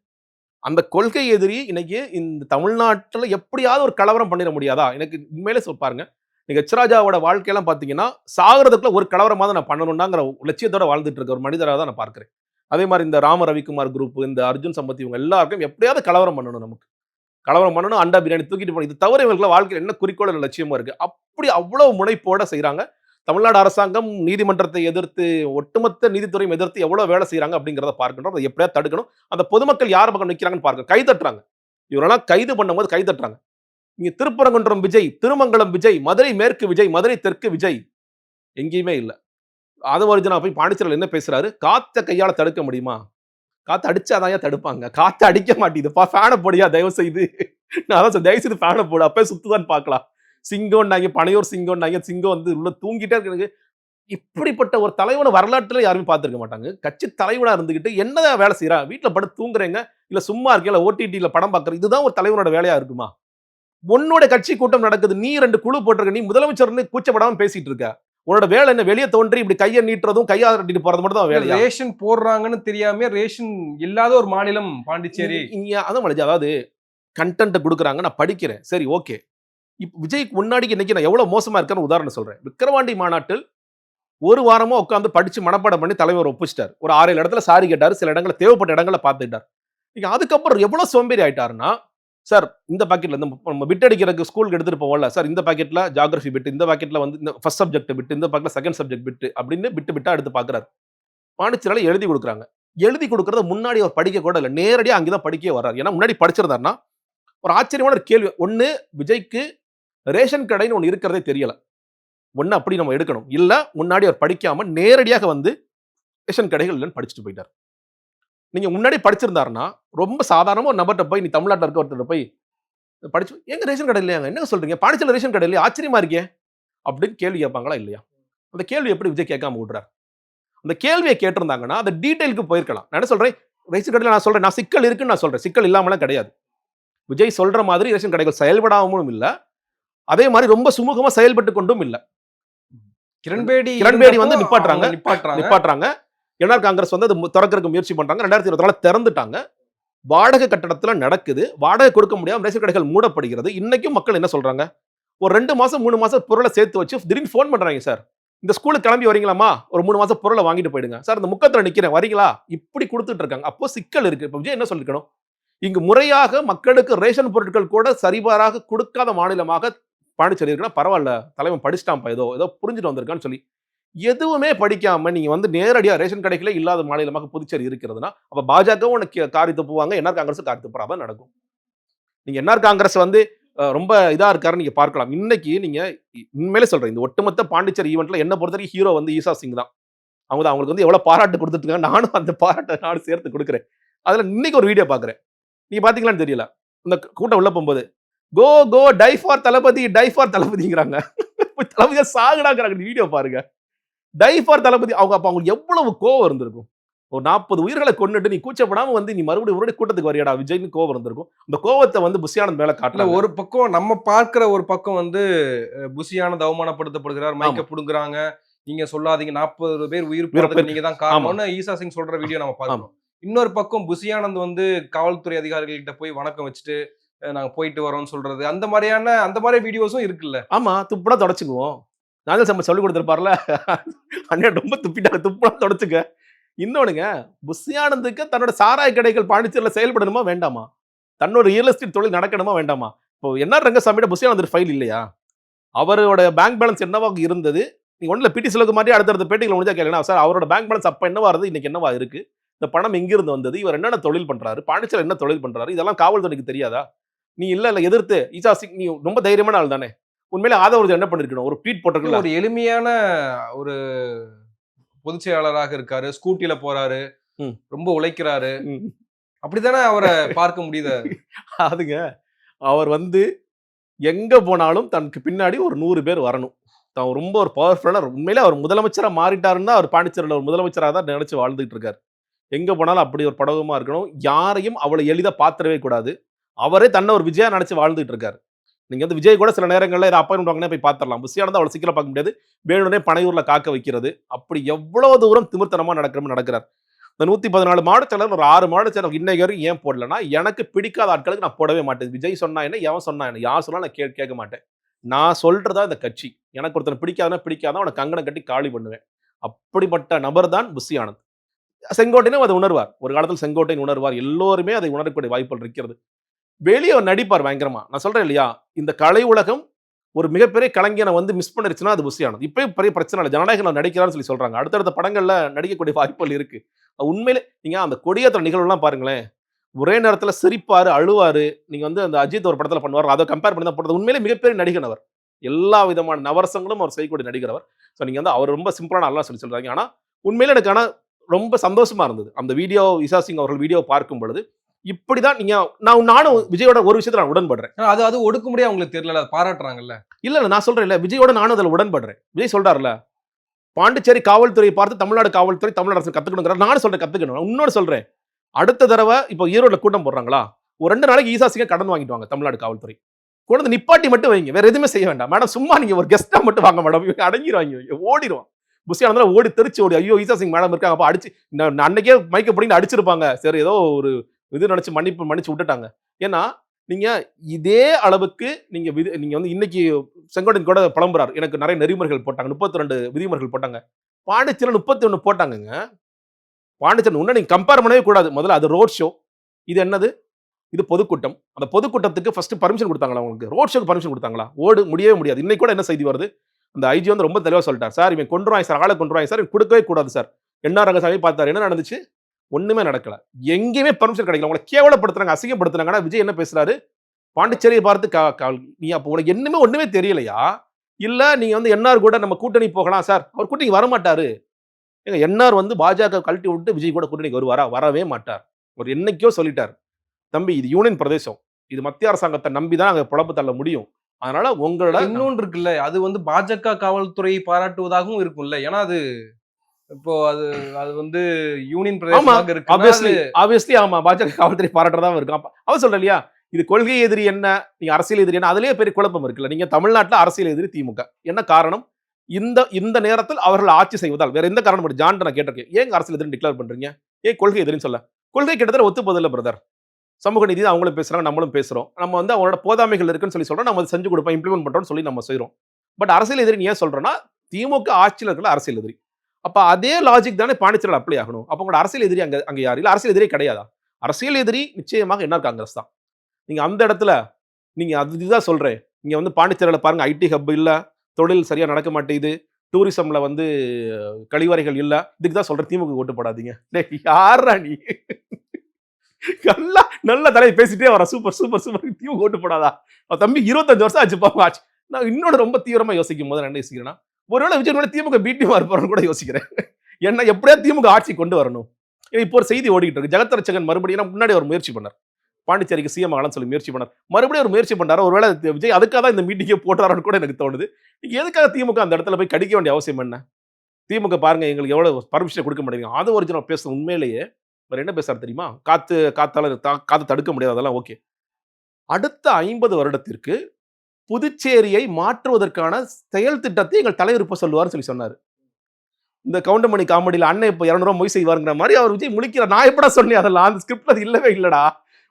அந்த கொள்கை எதிரி இன்னைக்கு இந்த தமிழ்நாட்டுல எப்படியாவது ஒரு கலவரம் பண்ணிட முடியாதா? எனக்கு உண்மையிலே பாருங்க. நீங்க எச் ராஜாவோட வாழ்க்கையெல்லாம் பார்த்தீங்கன்னா, சாகுறதுக்குள்ள ஒரு கலவரமாவது நான் பண்ணணும்டாங்கிற லட்சியத்தோட வாழ்ந்துட்டு இருக்க ஒரு மனிதரா தான் நான் பார்க்கிறேன். அதே மாரி இந்த ராம ரவிக்குமார் குரூப், இந்த அர்ஜுன் சம்பத் இவங்க எல்லாருக்கும் எப்படியாவது கலவரம் பண்ணணும் நமக்கு. கலவரம் பண்ணணும், அண்டா பிரியாணி தூக்கிட்டு போகணும். இது தவிர இவங்களுக்கு வாழ்க்கையில என்ன குறிக்கோள் லட்சியமா இருக்கு. அப்படி அவ்வளவு முனைப்போட செய்றாங்க. தமிழ்நாடு அரசாங்கம் நீதிமன்றத்தை எதிர்த்து, ஒட்டுமொத்த நீதித்துறையும் எதிர்த்து எவ்வளவு வேலை செய்றாங்க அப்படிங்கிறத பார்க்கின்றோம். அதை எப்படியாவது தடுக்கணும். அந்த பொதுமக்கள் யார் பக்கம் நிக்கிறாங்கன்னு பார்க்க கை தட்டுறாங்க. இவரெல்லாம் கைது பண்ணும்போது கை தட்டுறாங்க. நீங்க திருப்பரங்குன்றம் விஜய், திருமங்கலம் விஜய், மதுரை மேற்கு விஜய், மதுரை தெற்கு விஜய் எங்கேயுமே இல்ல. ஆதவர்ஜுனா போய் பாண்டிச்சேரியில என்ன பேசுறாரு? காத்த கையால தடுக்க முடியுமா? காத்து அடிச்சாதான் தடுப்பாங்க. காத்து அடிக்க மாட்டேங்குதுப்பா. ஃபேனை போடியா தயவு செய்து. நான் அதான் சொல்றேன், தயவு செய்து ஃபேனை போடு. அப்பவே சுத்துதான் பார்க்கலாம். சிங்கம்னாங்க, பனையூர் சிங்கம்னாங்க. சிங்கம் வந்து உள்ள தூங்கிட்டே இருக்கு. இப்படிப்பட்ட ஒரு தலைவனை வரலாற்றுல யாருமே பார்த்திருக்க மாட்டாங்க. கட்சி தலைவனா இருந்துகிட்டு என்னதான் வேலை செய்றான்? வீட்ல படுத்து தூங்குறேங்க, இல்ல சும்மா இருக்கேன், இல்ல ஓடிடில படம் பார்க்குறேன். இதுதான் ஒரு தலைவனோட வேலையா இருக்குமா? உன்னோட கட்சி கூட்டம் நடக்குது. நீ 2 குழு போட்டிருக்க. நீ முதலமைச்சர்னு கூச்சப்படாம பேசிட்டு இருக்க. உன்னோட வேலை என்ன? வெளிய தோன்றி இப்படி கைய நீட்டுறதும், கைய ஆட்டிட்டு போறது மட்டும் தான் வேலையா? ரேஷன் போடுறாங்கன்னு தெரியாம ரேஷன் இல்லாத ஒரு மாநிலம் பாண்டிச்சேரி. இங்க அதான் மலஜி. அதாவது கன்டென்ட் குடுக்குறாங்க. நான் படிக்கிறேன். சரி ஓகே. இப்ப விஜய்க்கு முன்னாடிக்கு இன்னைக்கு நான் எவ்வளவு மோசமா இருக்கேன்னு உதாரணம் சொல்றேன். விக்கிரவாண்டி மாநாட்டில் ஒரு வாரமா உட்கார்ந்து படிச்சு மனப்பாடம் பண்ணி தலைவர் ஒப்பிச்சிட்டார். ஒரு 6, 7 இடத்துல சாரி கேட்டாரு. சில இடங்கள்ல தேவைப்பட்ட இடங்கள்ல பார்த்துட்டார். நீங்க அதுக்கப்புறம் எவ்வளவு சோம்பேறி ஆயிட்டாருன்னா, சார் இந்த பாக்கெட்ல நம்ம பிட் அடிக்கிறதுக்கு ஸ்கூலுக்கு எடுத்துட்டு போவோம்ல, சார் இந்த பாக்கெட்ல ஜியோகிராஃபி பிட், இந்த பாக்கெட்ல வந்து இந்த ஃபர்ஸ்ட் சப்ஜெக்ட் பிட், இந்த பாக்கெட்ல செகண்ட் சப்ஜெக்ட் பிட் அப்படின்னு பிட்டா எடுத்து பார்க்குறாரு. பாண்டிச்சேரியில எழுதி குடுக்குறாங்க. எழுதி குடுக்குறத முன்னாடி அவர் படிக்க கூட இல்ல. நேரடியா அங்க தான் படிக்கவே வர்றாரு. ஏன்னா முன்னாடி படிச்சிருந்தாருன்னா, ஒரு ஆச்சரியமான ஒரு கேள்வி. ஒண்ணு விஜய்க்கு ரேஷன் கடைன்னு ஒண்ணு இருக்கிறதே தெரியல. ஒண்ணு அப்படி நம்ம எடுக்கணும். இல்ல முன்னாடி அவர் படிக்காம நேரடியாக வந்து ரேஷன் கடைகள் இல்லன்னு படிச்சுட்டு போயிட்டார். நீங்க முன்னாடி படிச்சிருந்தாருன்னா, ரொம்ப சாதாரணமா ஒரு நபர்ட்ட போய், நீ தமிழ்நாட்டுல இருக்க ஒருத்தர்ட்ட போய் படிச்சு, "ஏங்க ரேஷன் கடை இல்லையாங்க? என்னங்க சொல்றீங்க? பாண்டிச்சேரியில ரேஷன் கடை இல்லையா? ஆச்சரியமா இருக்கே!" அப்படின்னு கேள்வி கேட்பாங்களா? இல்லையா? அந்த கேள்வி எப்படி விஜய் கேட்காம விடுறார்? அந்த கேள்விய கேட்டிருந்தாங்கன்னா, அந்த டீடைல்க்கு போயிருக்கலாம். நான் என்ன சொல்றேன், ரேஷன் கடையில நான் சொல்றேன், நான் சிக்கல் இருக்குன்னு நான் சொல்றேன். சிக்கல் இல்லாமலாம் கிடையாது. விஜய் சொல்ற மாதிரி ரேஷன் கடைகள் செயல்படாமலும் இல்ல. அதே மாரி ரொம்ப சுமூகமா செயல்பட்டு கொண்டும் இல்ல. கிரண்பேடி வந்து நிப்பாட்டுறாங்க. நிப்பாட்டுறாங்க. என்ஆர் காங்கிரஸ் வந்து அது திறக்கறதுக்கு முயற்சி பண்றாங்க. 2024 திறந்துட்டாங்க. வாடகை கட்டடத்துல நடக்குது. வாடகை கொடுக்க முடியாம ரேஷன் கடைகள் மூடப்படுகிறது. இன்னைக்கும் மக்கள் என்ன சொல்றாங்க? ஒரு 2 மாசம் 3 மாசம் பொருளை சேர்த்து வச்சு திடீர்னு ஃபோன் பண்றாங்க. சார் இந்த ஸ்கூலுக்கு கிளம்பி வரீங்களாமா? ஒரு 3 மாசம் பொருளை வாங்கிட்டு போயிடுங்க. சார் இந்த முக்கத்துல நிக்கிறேன் வரீங்களா? இப்படி கொடுத்துட்டு இருக்காங்க. அப்போ சிக்கல் இருக்கு. இப்ப விஜய் என்ன சொல்லிருக்கணும்? இங்கு முறையாக மக்களுக்கு ரேஷன் பொருட்கள் கூட சரிபாராக கொடுக்காத மாநிலமாக பாண்டிச்சேரி இருக்குன்னா பரவாயில்ல. தலைவன் படிச்சுட்டான்ப்பா, ஏதோ புரிஞ்சுட்டு வந்திருக்கான்னு சொல்லி எதுவுமே படிக்காம நீங்க வந்து நேரடியா ரேஷன் கடைகளே இல்லாத மாநிலமாக புதுச்சேரி இருக்கிறதுனா, அப்ப பாஜகவும் உனக்கு காரி துப்புவாங்க, என்ஆர் காங்கிரஸ் காரி துப்புறாம நடக்கும். நீங்க என்ஆர் காங்கிரஸ் வந்து ரொம்ப இதா இருக்காருன்னு நீங்க பார்க்கலாம். இன்னைக்கு நீங்க உண்மையிலே சொல்றேன், இந்த ஒட்டுமொத்த பாண்டிச்சேரி ஈவென்ட்ல என்ன பொறுத்தவரைக்கும் ஹீரோ வந்து ஈசா சிங் தான். அவங்க தான் அவங்களுக்கு வந்து எவ்வளவு பாராட்டு கொடுத்துட்டு இருக்காங்க. நானும் அந்த பாராட்டை நானும் சேர்த்து கொடுக்குறேன். அதுல இன்னைக்கு ஒரு வீடியோ பாக்குறேன். நீங்க பாத்தீங்களான்னு தெரியல. இந்த கூட்டம் உள்ள போகும்போது கோ கோ டை ஃபார் தளபதிங்கிறாங்க. தளபதியா சாகுடாங்கிறாங்க. வீடியோ பாருங்க. டை ஃபார் தளபதி. அவங்க அப்ப அவங்களுக்கு எவ்வளவு கோவம் இருந்திருக்கும். ஒரு 40 உயிர்களை கொன்னுட்டு நீ கூச்சப்படாம வந்து நீ மறுபடியும் கூட்டத்துக்கு வரியாடா விஜய்னு கோவம் இருந்திருக்கும். அந்த கோவத்தை வந்து புஷி ஆனந்த் மேல காட்டல. ஒரு பக்கம் நம்ம பார்க்கிற ஒரு பக்கம் வந்து புஷி ஆனந்த் அவமானப்படுத்தப்படுகிறார், மைக்க புடுங்குறாங்க, நீங்க சொல்லாதீங்க 40 பேர் உயிர் போறதுக்கு நீங்க தான் காரணம்னு ஈசா சிங் சொல்ற வீடியோ நம்ம பார்க்கிறோம். இன்னொரு பக்கம் புஷி ஆனந்த் வந்து காவல்துறை அதிகாரிகள்கிட்ட போய் வணக்கம் வச்சுட்டு நாங்க போயிட்டு வரோம்னு சொல்றது, அந்த மாதிரி வீடியோஸும் இருக்குல்ல. ஆமா, துப்புனா தொடச்சுக்குவோம். நாங்கள் சம்ப சொல்லி கொடுத்துருப்பார்ல, அண்ணன் ரொம்ப துப்பிட்டாங்க, துப்புனா தொடச்சுக்க. இன்னொன்னுங்க, புஷி ஆனந்துக்கு தன்னோட சாராய கடைகள் பாண்டிச்சேரியில செயல்படணுமா வேண்டாமா? தன்னோட ரியல் எஸ்டேட் தொழில் நடக்கணுமா வேண்டாமா? இப்போ என்ஆர் ரங்கசாமியோட புஷி ஆனந்த் ஃபைல் இல்லையா? அவரோட பேங்க் பேலன்ஸ் என்னவாக இருந்தது? நீங்க ஒண்ணுல பிடி செலவுக்கு மாதிரி அடுத்தடுத்த பேட்டிகளை முடிஞ்சா கேளுங்க. சார் அவரோட பேங்க் பேலன்ஸ் அப்ப என்னவா இருந்தது, இன்னைக்கு என்னவா இருக்கு? இந்த பணம் எங்கிருந்து வந்தது? இவர் என்னென்ன தொழில் பண்றாரு? பாண்டிச்சேரியில் என்ன தொழில் பண்றாரு? இதெல்லாம் காவல்துறைக்கு தெரியாதா? நீ இல்ல எதிர்த்து ஈசா சிங், நீ ரொம்ப தைரியமான ஆள் தானே. உண்மையிலே ஆதவ என்ன பண்ணிருக்கணும், ஒரு ட்வீட் போட்டிருக்கல. ஒரு எளிமையான ஒரு பொதுச் செயலாளராக இருக்காரு, ஸ்கூட்டில போறாரு, ம். ரொம்ப உழைக்கிறாரு. ம். அப்படித்தானே அவர பார்க்க முடியுது. அதுங்க அவர் வந்து எங்க போனாலும் தனக்கு பின்னாடி ஒரு 100 பேர் வரணும். தான் ரொம்ப ஒரு பவர்ஃபுல்லான உண்மையிலே அவர் முதலமைச்சரா மாறிட்டாருன்னு தான் அவர் பாண்டிச்சேரியில ஒரு முதலமைச்சரா தான் நினைச்சு வாழ்ந்துட்டு இருக்காரு. எங்க போனாலும் அப்படி ஒரு படகுமா இருக்கணும். யாரையும் அவ்வளவு எளிதா பாத்துறவே கூடாது. அவரே தன்னை ஒரு விஜயா நினைச்சு வாழ்ந்துட்டு இருக்காரு. நீங்க வந்து விஜய் கூட சில நேரங்கள்ல ஏதோ அப்பாயின்மென்ட் வாங்கினா போய் பாத்துரலாம். புஷியானந்தா அவ்வளவு சீக்கிரம் பார்க்க முடியாது. வேணும்னே பனையூர்ல காக்க வைக்கிறது. அப்படி எவ்வளவு தூரம் திமிர்த்தனமா நடக்கிறார். இந்த 114 மாவட்ட செயலர் ஒரு 6 மாவட்ட செயலர் இன்னைக்கு வரைக்கும் ஏன் போடலன்னா, எனக்கு பிடிக்காத ஆட்களுக்கு நான் போடவே மாட்டேன். விஜய் சொன்னா என்ன, எவன் சொன்னா என்ன, யார் சொன்னாலும் நான் கேட்க மாட்டேன். நான் சொல்றதா இந்த கட்சி. எனக்கு ஒருத்தனை பிடிக்காதுன்னா பிடிக்காதான், அவன கங்கணம் கட்டி காலி பண்ணுவேன். அப்படிப்பட்ட நபர் தான் புஷி ஆனந்த். செங்கோட்டையனும் அதை உணர்வார். ஒரு காலத்தில் செங்கோட்டையன் உணர்வார். எல்லோருமே அதை உணரக்கூடிய வாய்ப்புகள் இருக்கிறது. வெளியே அவர் நடிப்பார் பயங்கரமா. நான் சொல்றேன் இல்லையா, இந்த கலை உலகம் ஒரு மிகப்பெரிய கலைஞனை வந்து மிஸ் பண்ணிருச்சுன்னா அது புஷி ஆனந்த். இப்பயும் பெரிய பிரச்சனை இல்ல. ஜனநாயகன் நடிக்கிறான்னு சொல்லி சொல்றாங்க. அடுத்தடுத்த படங்கள்ல நடிக்கக்கூடிய வாய்ப்புகள் இருக்கு. உண்மையிலே நீங்க அந்த கொடியேற்ற நிகழ்வுலாம் பாருங்களேன். ஒரே நேரத்துல சிரிப்பாரு, அழுவாரு. நீங்க வந்து அந்த அஜித் ஒரு படத்துல பண்ணுவாரு. அத கம்பேர் பண்ணி தான் போட்டது. உண்மையிலே மிகப்பெரிய நடிகன் அவர். எல்லா விதமான நவரசங்களும் அவர் செய்யக்கூடிய நடிகர் அவர். ஸோ நீங்க வந்து அவர் ரொம்ப சிம்பிளான ஆள்லாம் சொல்லி சொல்றாங்க. ஆனா உண்மையிலே எனக்கு ரொம்ப சந்தோஷமா இருந்தது. அந்த வீடியோ இஷா சிங் அவர்கள் வீடியோ பார்க்கும் பொழுது, இப்படிதான் நீங்க நானும் விஜயோட ஒரு விஷயத்துல நான் உடன்படுறேன். அது ஒடுக்குமுறையா உங்களுக்கு தெரியல. பாராட்டுறாங்கல்ல. இல்ல நான் சொல்றேன் இல்ல, விஜயோட நானும் அதுல உடன்படுறேன். விஜய் சொல்றாருல்ல, பாண்டிச்சேரி காவல்துறையை பார்த்து தமிழ்நாடு காவல்துறை, தமிழ்நாடு அரசு கத்துக்கணுங்கிறார். நானும் சொல்றேன் கத்துக்கணும். இன்னொன்னு சொல்றேன். அடுத்த தடவை இப்போ ஈரோட்ல கூட்டம் போடுறாங்களா, ஒரு 2 நாளைக்கு ஈசா சிங்க கடன் வாங்கிட்டு வாங்க தமிழ்நாடு காவல்துறை. கொண்டு வந்து நிப்பாட்டி மட்டும் வைங்க. வேற எதுவுமே செய்ய வேண்டாம். மேடம் சும்மா நீங்க ஒரு கெஸ்ட்டா மட்டும் வாங்க மேடம். இவங்க அடங்கிருவாங்க. ஓடிருவான். புஷி ஆனந்தா ஓடி தெரிச்சு ஓடி, ஐயோ ஈசா சிங் மேடம் இருக்காங்க. அப்ப அடிச்சு அன்னைக்கே மைக்க பிடிங்கி அடிச்சிருப்பாங்க. சரி ஏதோ ஒரு இது நினைச்சு மன்னிச்சு விட்டுட்டாங்க. ஏன்னா நீங்க இதே அளவுக்கு நீங்க வந்து இன்னைக்கு செங்கோட்டையன் கூட புலம்புறாரு. எனக்கு நிறைய நெறிமுறைகள் போட்டாங்க. 32 விதிமுறைகள் போட்டாங்க. பாண்டிச்சேரியில 31 போட்டாங்கங்க. பாண்டிச்சேரி இன்னும் நீங்க கம்பேர் பண்ணவே கூடாது. முதல்ல அது ரோட் ஷோ. இது என்னது? இது பொதுக்கூட்டம். அந்த பொதுக்கூட்டத்துக்கு ஃபர்ஸ்ட் பர்மிஷன் குடுத்தாங்களா உங்களுக்கு? ரோட் ஷோக்கு பர்மிஷன் குடுத்தாங்களா? முடியவே முடியாது. இன்னைக்கு கூட என்ன செய்தி வருது? அந்த ஐஜி வந்து ரொம்ப தெளிவா சொல்லிட்டார். சார் இவன் கொன்றுவான் சார், ஆள கொன்றுவான் சார். குடுக்கவே கூடாது சார். என்ஆர் ரங்கசாமி பார்த்தாரு. என்ன நடந்துச்சு? ஒண்ணுமே நடக்கல. எங்கேயுமே பர்மிஷன் கிடைக்கல. உங்கள கேவலப்படுத்துறாங்க, அசிங்கப்படுத்துறாங்க. ஆனா விஜய் என்ன பேசுறாரு? பாண்டிச்சேரியை பார்த்து நீ அப்ப உனக்கு ஒண்ணுமே தெரியலையா? இல்ல நீங்க வந்து என்ஆர் கூட நம்ம கூட்டணி போகலாம் சார். அவர் கூட்டணிக்கு வரமாட்டாரு. ஏங்க என்ஆர் வந்து பாஜக கழட்டி விட்டு விஜய் கூட கூட்டணிக்கு வருவாரா? வரவே மாட்டார். அவர் என்னைக்கோ சொல்லிட்டார். தம்பி இது யூனியன் பிரதேசம். இது மத்திய அரசாங்கத்தை நம்பி தான் அங்க பொழப்பு தள்ள முடியும். அதனால உங்களோட இன்னொன்று இருக்குல்ல. அது வந்து பாஜக காவல்துறையை பாராட்டுவதாகவும் இருக்கும்ல. ஏன்னா அது இப்போ அது வந்து யூனியன் ஆமா. பிரதேசமாக இருக்கு. ஆப்வியஸ்லி ஆமா. பாஜக காவல்துறை பாராட்டுறதா இருக்கும். அவன் சொல்றேன் இல்லையா? இது கொள்கை எதிரி என்ன? நீங்க அரசியல் எதிரி என்ன? அதிலேயே பெரிய குழப்பம் இருக்குல்ல. நீங்க தமிழ்நாட்டுல அரசியல் எதிரி திமுக. என்ன காரணம்? இந்த நேரத்தில் அவர்கள் ஆட்சி செய்வதால் வேற எந்த காரணம் ஜான்ட்ட நான் கேட்டிருக்கேன். ஏன் அரசியல் எதிரின்னு டிக்ளேர் பண்றீங்க? ஏன் கொள்கை எதிரின்னு சொல்ல? கொள்கை கிட்டத்தட்ட ஒத்து போதில்ல பிரதர். சமூக நீதி அவங்களும் பேசுறாங்க, நம்மளும் பேசுறோம். நம்ம வந்து அவங்களோட போதாமைகள் இருக்குன்னு சொல்லி சொல்றோம். நம்ம அதை செஞ்சு கொடுப்போம், இம்ப்ளிமெண்ட் பண்றோம்னு சொல்லி நம்ம செய்றோம். பட் அரசியல் எதிரின்னு ஏன் சொல்றோம்னா, திமுக ஆட்சியில இருக்கிற அரசியல் எதிரி. அப்ப அதே லாஜிக் தானே பாண்டிச்சேரியில அப்ளை ஆகணும். அப்ப உங்களோட அரசியல் எதிரி அங்க யாரு? இல்ல அரசியல் எதிரியே கிடையாதா? அரசியல் எதிரி நிச்சயமாக என்ஆர் காங்கிரஸ் தான். நீங்க அந்த இடத்துல நீங்க இதுதான் சொல்றேன். இங்க வந்து பாண்டிச்சேரியில பாருங்க ஐடி ஹப் இல்ல, தொழில் சரியா நடக்க மாட்டேங்குது, டூரிசம்ல வந்து கழிவறைகள் இல்ல. இதுக்கு தான் சொல்றேன் திமுக ஓட்டு போடாதீங்க. டேய் யார்ரா நீ? நல்ல தலையை பேசிட்டே வர சூப்பர் சூப்பர் சூப்பர் திமுக ஓட்டு போடாதா? தம்பி 25 வருஷம் ஆச்சு பாப்பா ஆச்சு. நான் இன்னொரு ரொம்ப தீவிரமா யோசிக்கும் போது என்ன யோசிக்கிறேன்னா, ஒருவேளை விஜய் மேல திமுக பி டீமா இருப்பாருன்னு கூட யோசிக்கிறேன். என்ன எப்படியாவது திமுக ஆட்சி கொண்டு வரணும். இப்போ ஒரு செய்தி ஓடிட்டு இருக்கு. ஜெகத் ரட்சகன் மறுபடியும் முன்னாடி ஒரு முயற்சி பண்ணார். பாண்டிச்சேரிக்கு சிஎம் ஆகலாம்னு சொல்லி முயற்சி பண்ணார். மறுபடியும் ஒரு முயற்சி பண்றாரு. ஒருவேளை விஜய் அதுக்காக தான் இந்த மீட்டிங்கே போட்டாரான்னு கூட எனக்கு தோணுது. எதுக்காக திமுக அந்த இடத்துல போய் கடிக்க வேண்டிய அவசியம் என்ன? திமுக பாருங்க எங்களுக்கு எவ்வளவு பர்மிஷன் கொடுக்க மாட்டேங்கிறாங்க. ஆதவ ஒரிஜினல் பேசுறது உண்மையிலேயே அவர் என்ன பேசுறாரு தெரியுமா? காத்து தடுக்க முடியாது அதெல்லாம் ஓகே. அடுத்த 50 வருடத்திற்கு புதுச்சேரியை மாற்றுவதற்கான செயல் திட்டத்தை எங்கள் தலைவர் இப்ப சொல்லுவார்னு சொல்லி சொன்னாரு. இந்த கவுண்டமணி காமெடியில அண்ணன் இப்ப 200 மொய் செய்வாருங்கிற மாதிரி அவர் விஜய் முழிக்கிறார். நான் எப்படா சொன்னேன் அதெல்லாம்? அந்த ஸ்கிரிப்ட்ல அது இல்லவே இல்லடா.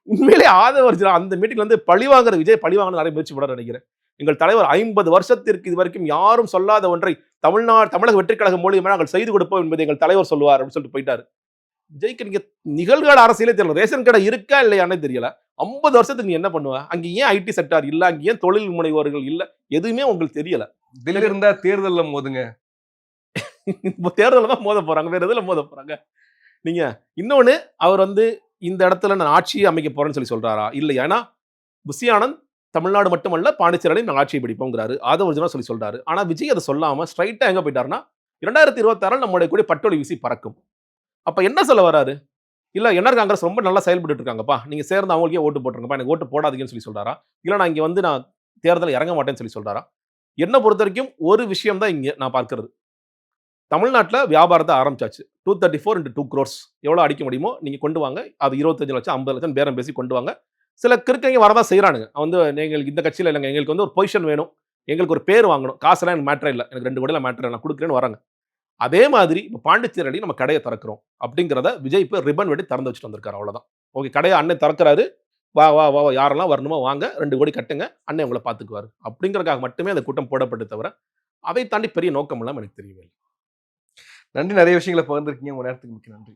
உண்மையிலே ஆதவ ஒரிஜினல் அந்த மீட்டிங்ல வந்து பழிவாங்குற விஜய் பழிவாங்க நிறைய முயற்சி பண்ண நினைக்கிறேன். எங்கள் தலைவர் 50 வருஷத்திற்கு இதுவரைக்கும் யாரும் சொல்லாத ஒன்றை தமிழக வெற்றி கழகம் மூலியமா நாங்கள் செய்து கொடுப்போம் என்பதை எங்கள் தலைவர் சொல்லுவார் அப்படின்னு சொல்லிட்டு போயிட்டாரு. விஜய்க்கு நீங்க நிகழ்கால அரசியலே தெரியல. ரேஷன் கடை இருக்கா இல்லையானே தெரியல. 50 வருஷத்துக்கு நீ என்ன பண்ணுவ? அங்க ஏன் ஐடி செக்டார் இல்ல? அங்க ஏன் தொழில் முனைவோர்கள் இல்ல? எதுவுமே உங்களுக்கு தெரியல. தில் இருந்தா தேர்தல்ல மோதுங்க. தேர்தல்ல தான் மோத போறாங்க. வேற எதுல மோத போறாங்க? நீங்க இன்னொன்னு அவர் வந்து இந்த இடத்துல நான் ஆட்சியை அமைக்க போறேன்னு சொல்லி சொல்றாரா? இல்ல. ஏன்னா புஷி ஆனந்த் தமிழ்நாடு மட்டுமல்ல பாண்டிச்சேரியிலையும் நாங்கள் ஆட்சியை பிடிப்போங்கிறாரு. ஆதவர்ஜுனா சொல்லி சொல்றாரு. ஆனா விஜய் அதை சொல்லாம ஸ்ட்ரைட்டா எங்க போயிட்டாருன்னா 2026 நம்முடைய கொடி பட்டொலி வீசி பறக்கும். அப்ப என்ன சொல்ல வராரு? இல்ல என்ஆர் காங்கிரஸ் ரொம்ப நல்லா செயல்பட்டுட்டு இருக்காங்கப்பா. நீங்க சேர்ந்து அவங்களுக்கே ஓட்டு போட்டுருங்கப்பா. எனக்கு ஓட்டு போடாதீங்கன்னு சொல்லி சொல்றாரா? இல்ல நான் இங்க வந்து நான் தேர்தல்ல இறங்க மாட்டேன்னு சொல்லி சொல்றாரா? என்ன பொறுத்தவரைக்கும் ஒரு விஷயம் தான் இங்க நான் பார்க்கிறது. தமிழ்நாட்டுல வியாபாரத்த ஆரம்பிச்சாச்சு. 234 into 2 crores எவ்வளோ அடிக்க முடியுமோ நீங்க கொண்டு வாங்க. அது 25 லட்சம், 50 லட்சம் பேரம் பேசி கொண்டு வாங்க. சில கிறுக்கங்க வரதான் செய்றானுங்க. வந்து எங்களுக்கு இந்த கட்சியில இல்லங்க. எங்களுக்கு வந்து ஒரு பொசிஷன் வேணும். எங்களுக்கு ஒரு பேர் வாங்கணும். காசெல்லாம் எனக்கு மேட்டரே இல்ல. எனக்கு 2 கோடில மேட்டர் இல்ல. நான் குடுக்குறேன்னு வராங்க. அதே மாதிரி இப்ப பாண்டிச்சேரியிலயும் நம்ம கடைய திறக்கிறோம். அப்படிங்கிறத விஜய் இப்ப ரிப்பன் வெட்டி திறந்து வச்சுட்டு வந்திருக்காரு. அவ்வளவுதான். ஓகே கடைய அண்ணன் திறக்கிறாரு. வா, வா, வா யாரெல்லாம் வரணுமோ வாங்க. 2 கோடி கட்டுங்க. அண்ணன் உங்கள பார்த்துக்குவாரு. அப்படிங்கிறதுக்காக மட்டுமே அந்த கூட்டம் போடப்பட்டதே தவிர, அதை தாண்டி பெரிய நோக்கம் எல்லாம் எனக்கு தெரியவே இல்ல. நன்றி. நிறைய விஷயங்கள பகிர்ந்திருக்கீங்க. உங்க நேரத்துக்கு மிக்க நன்றி.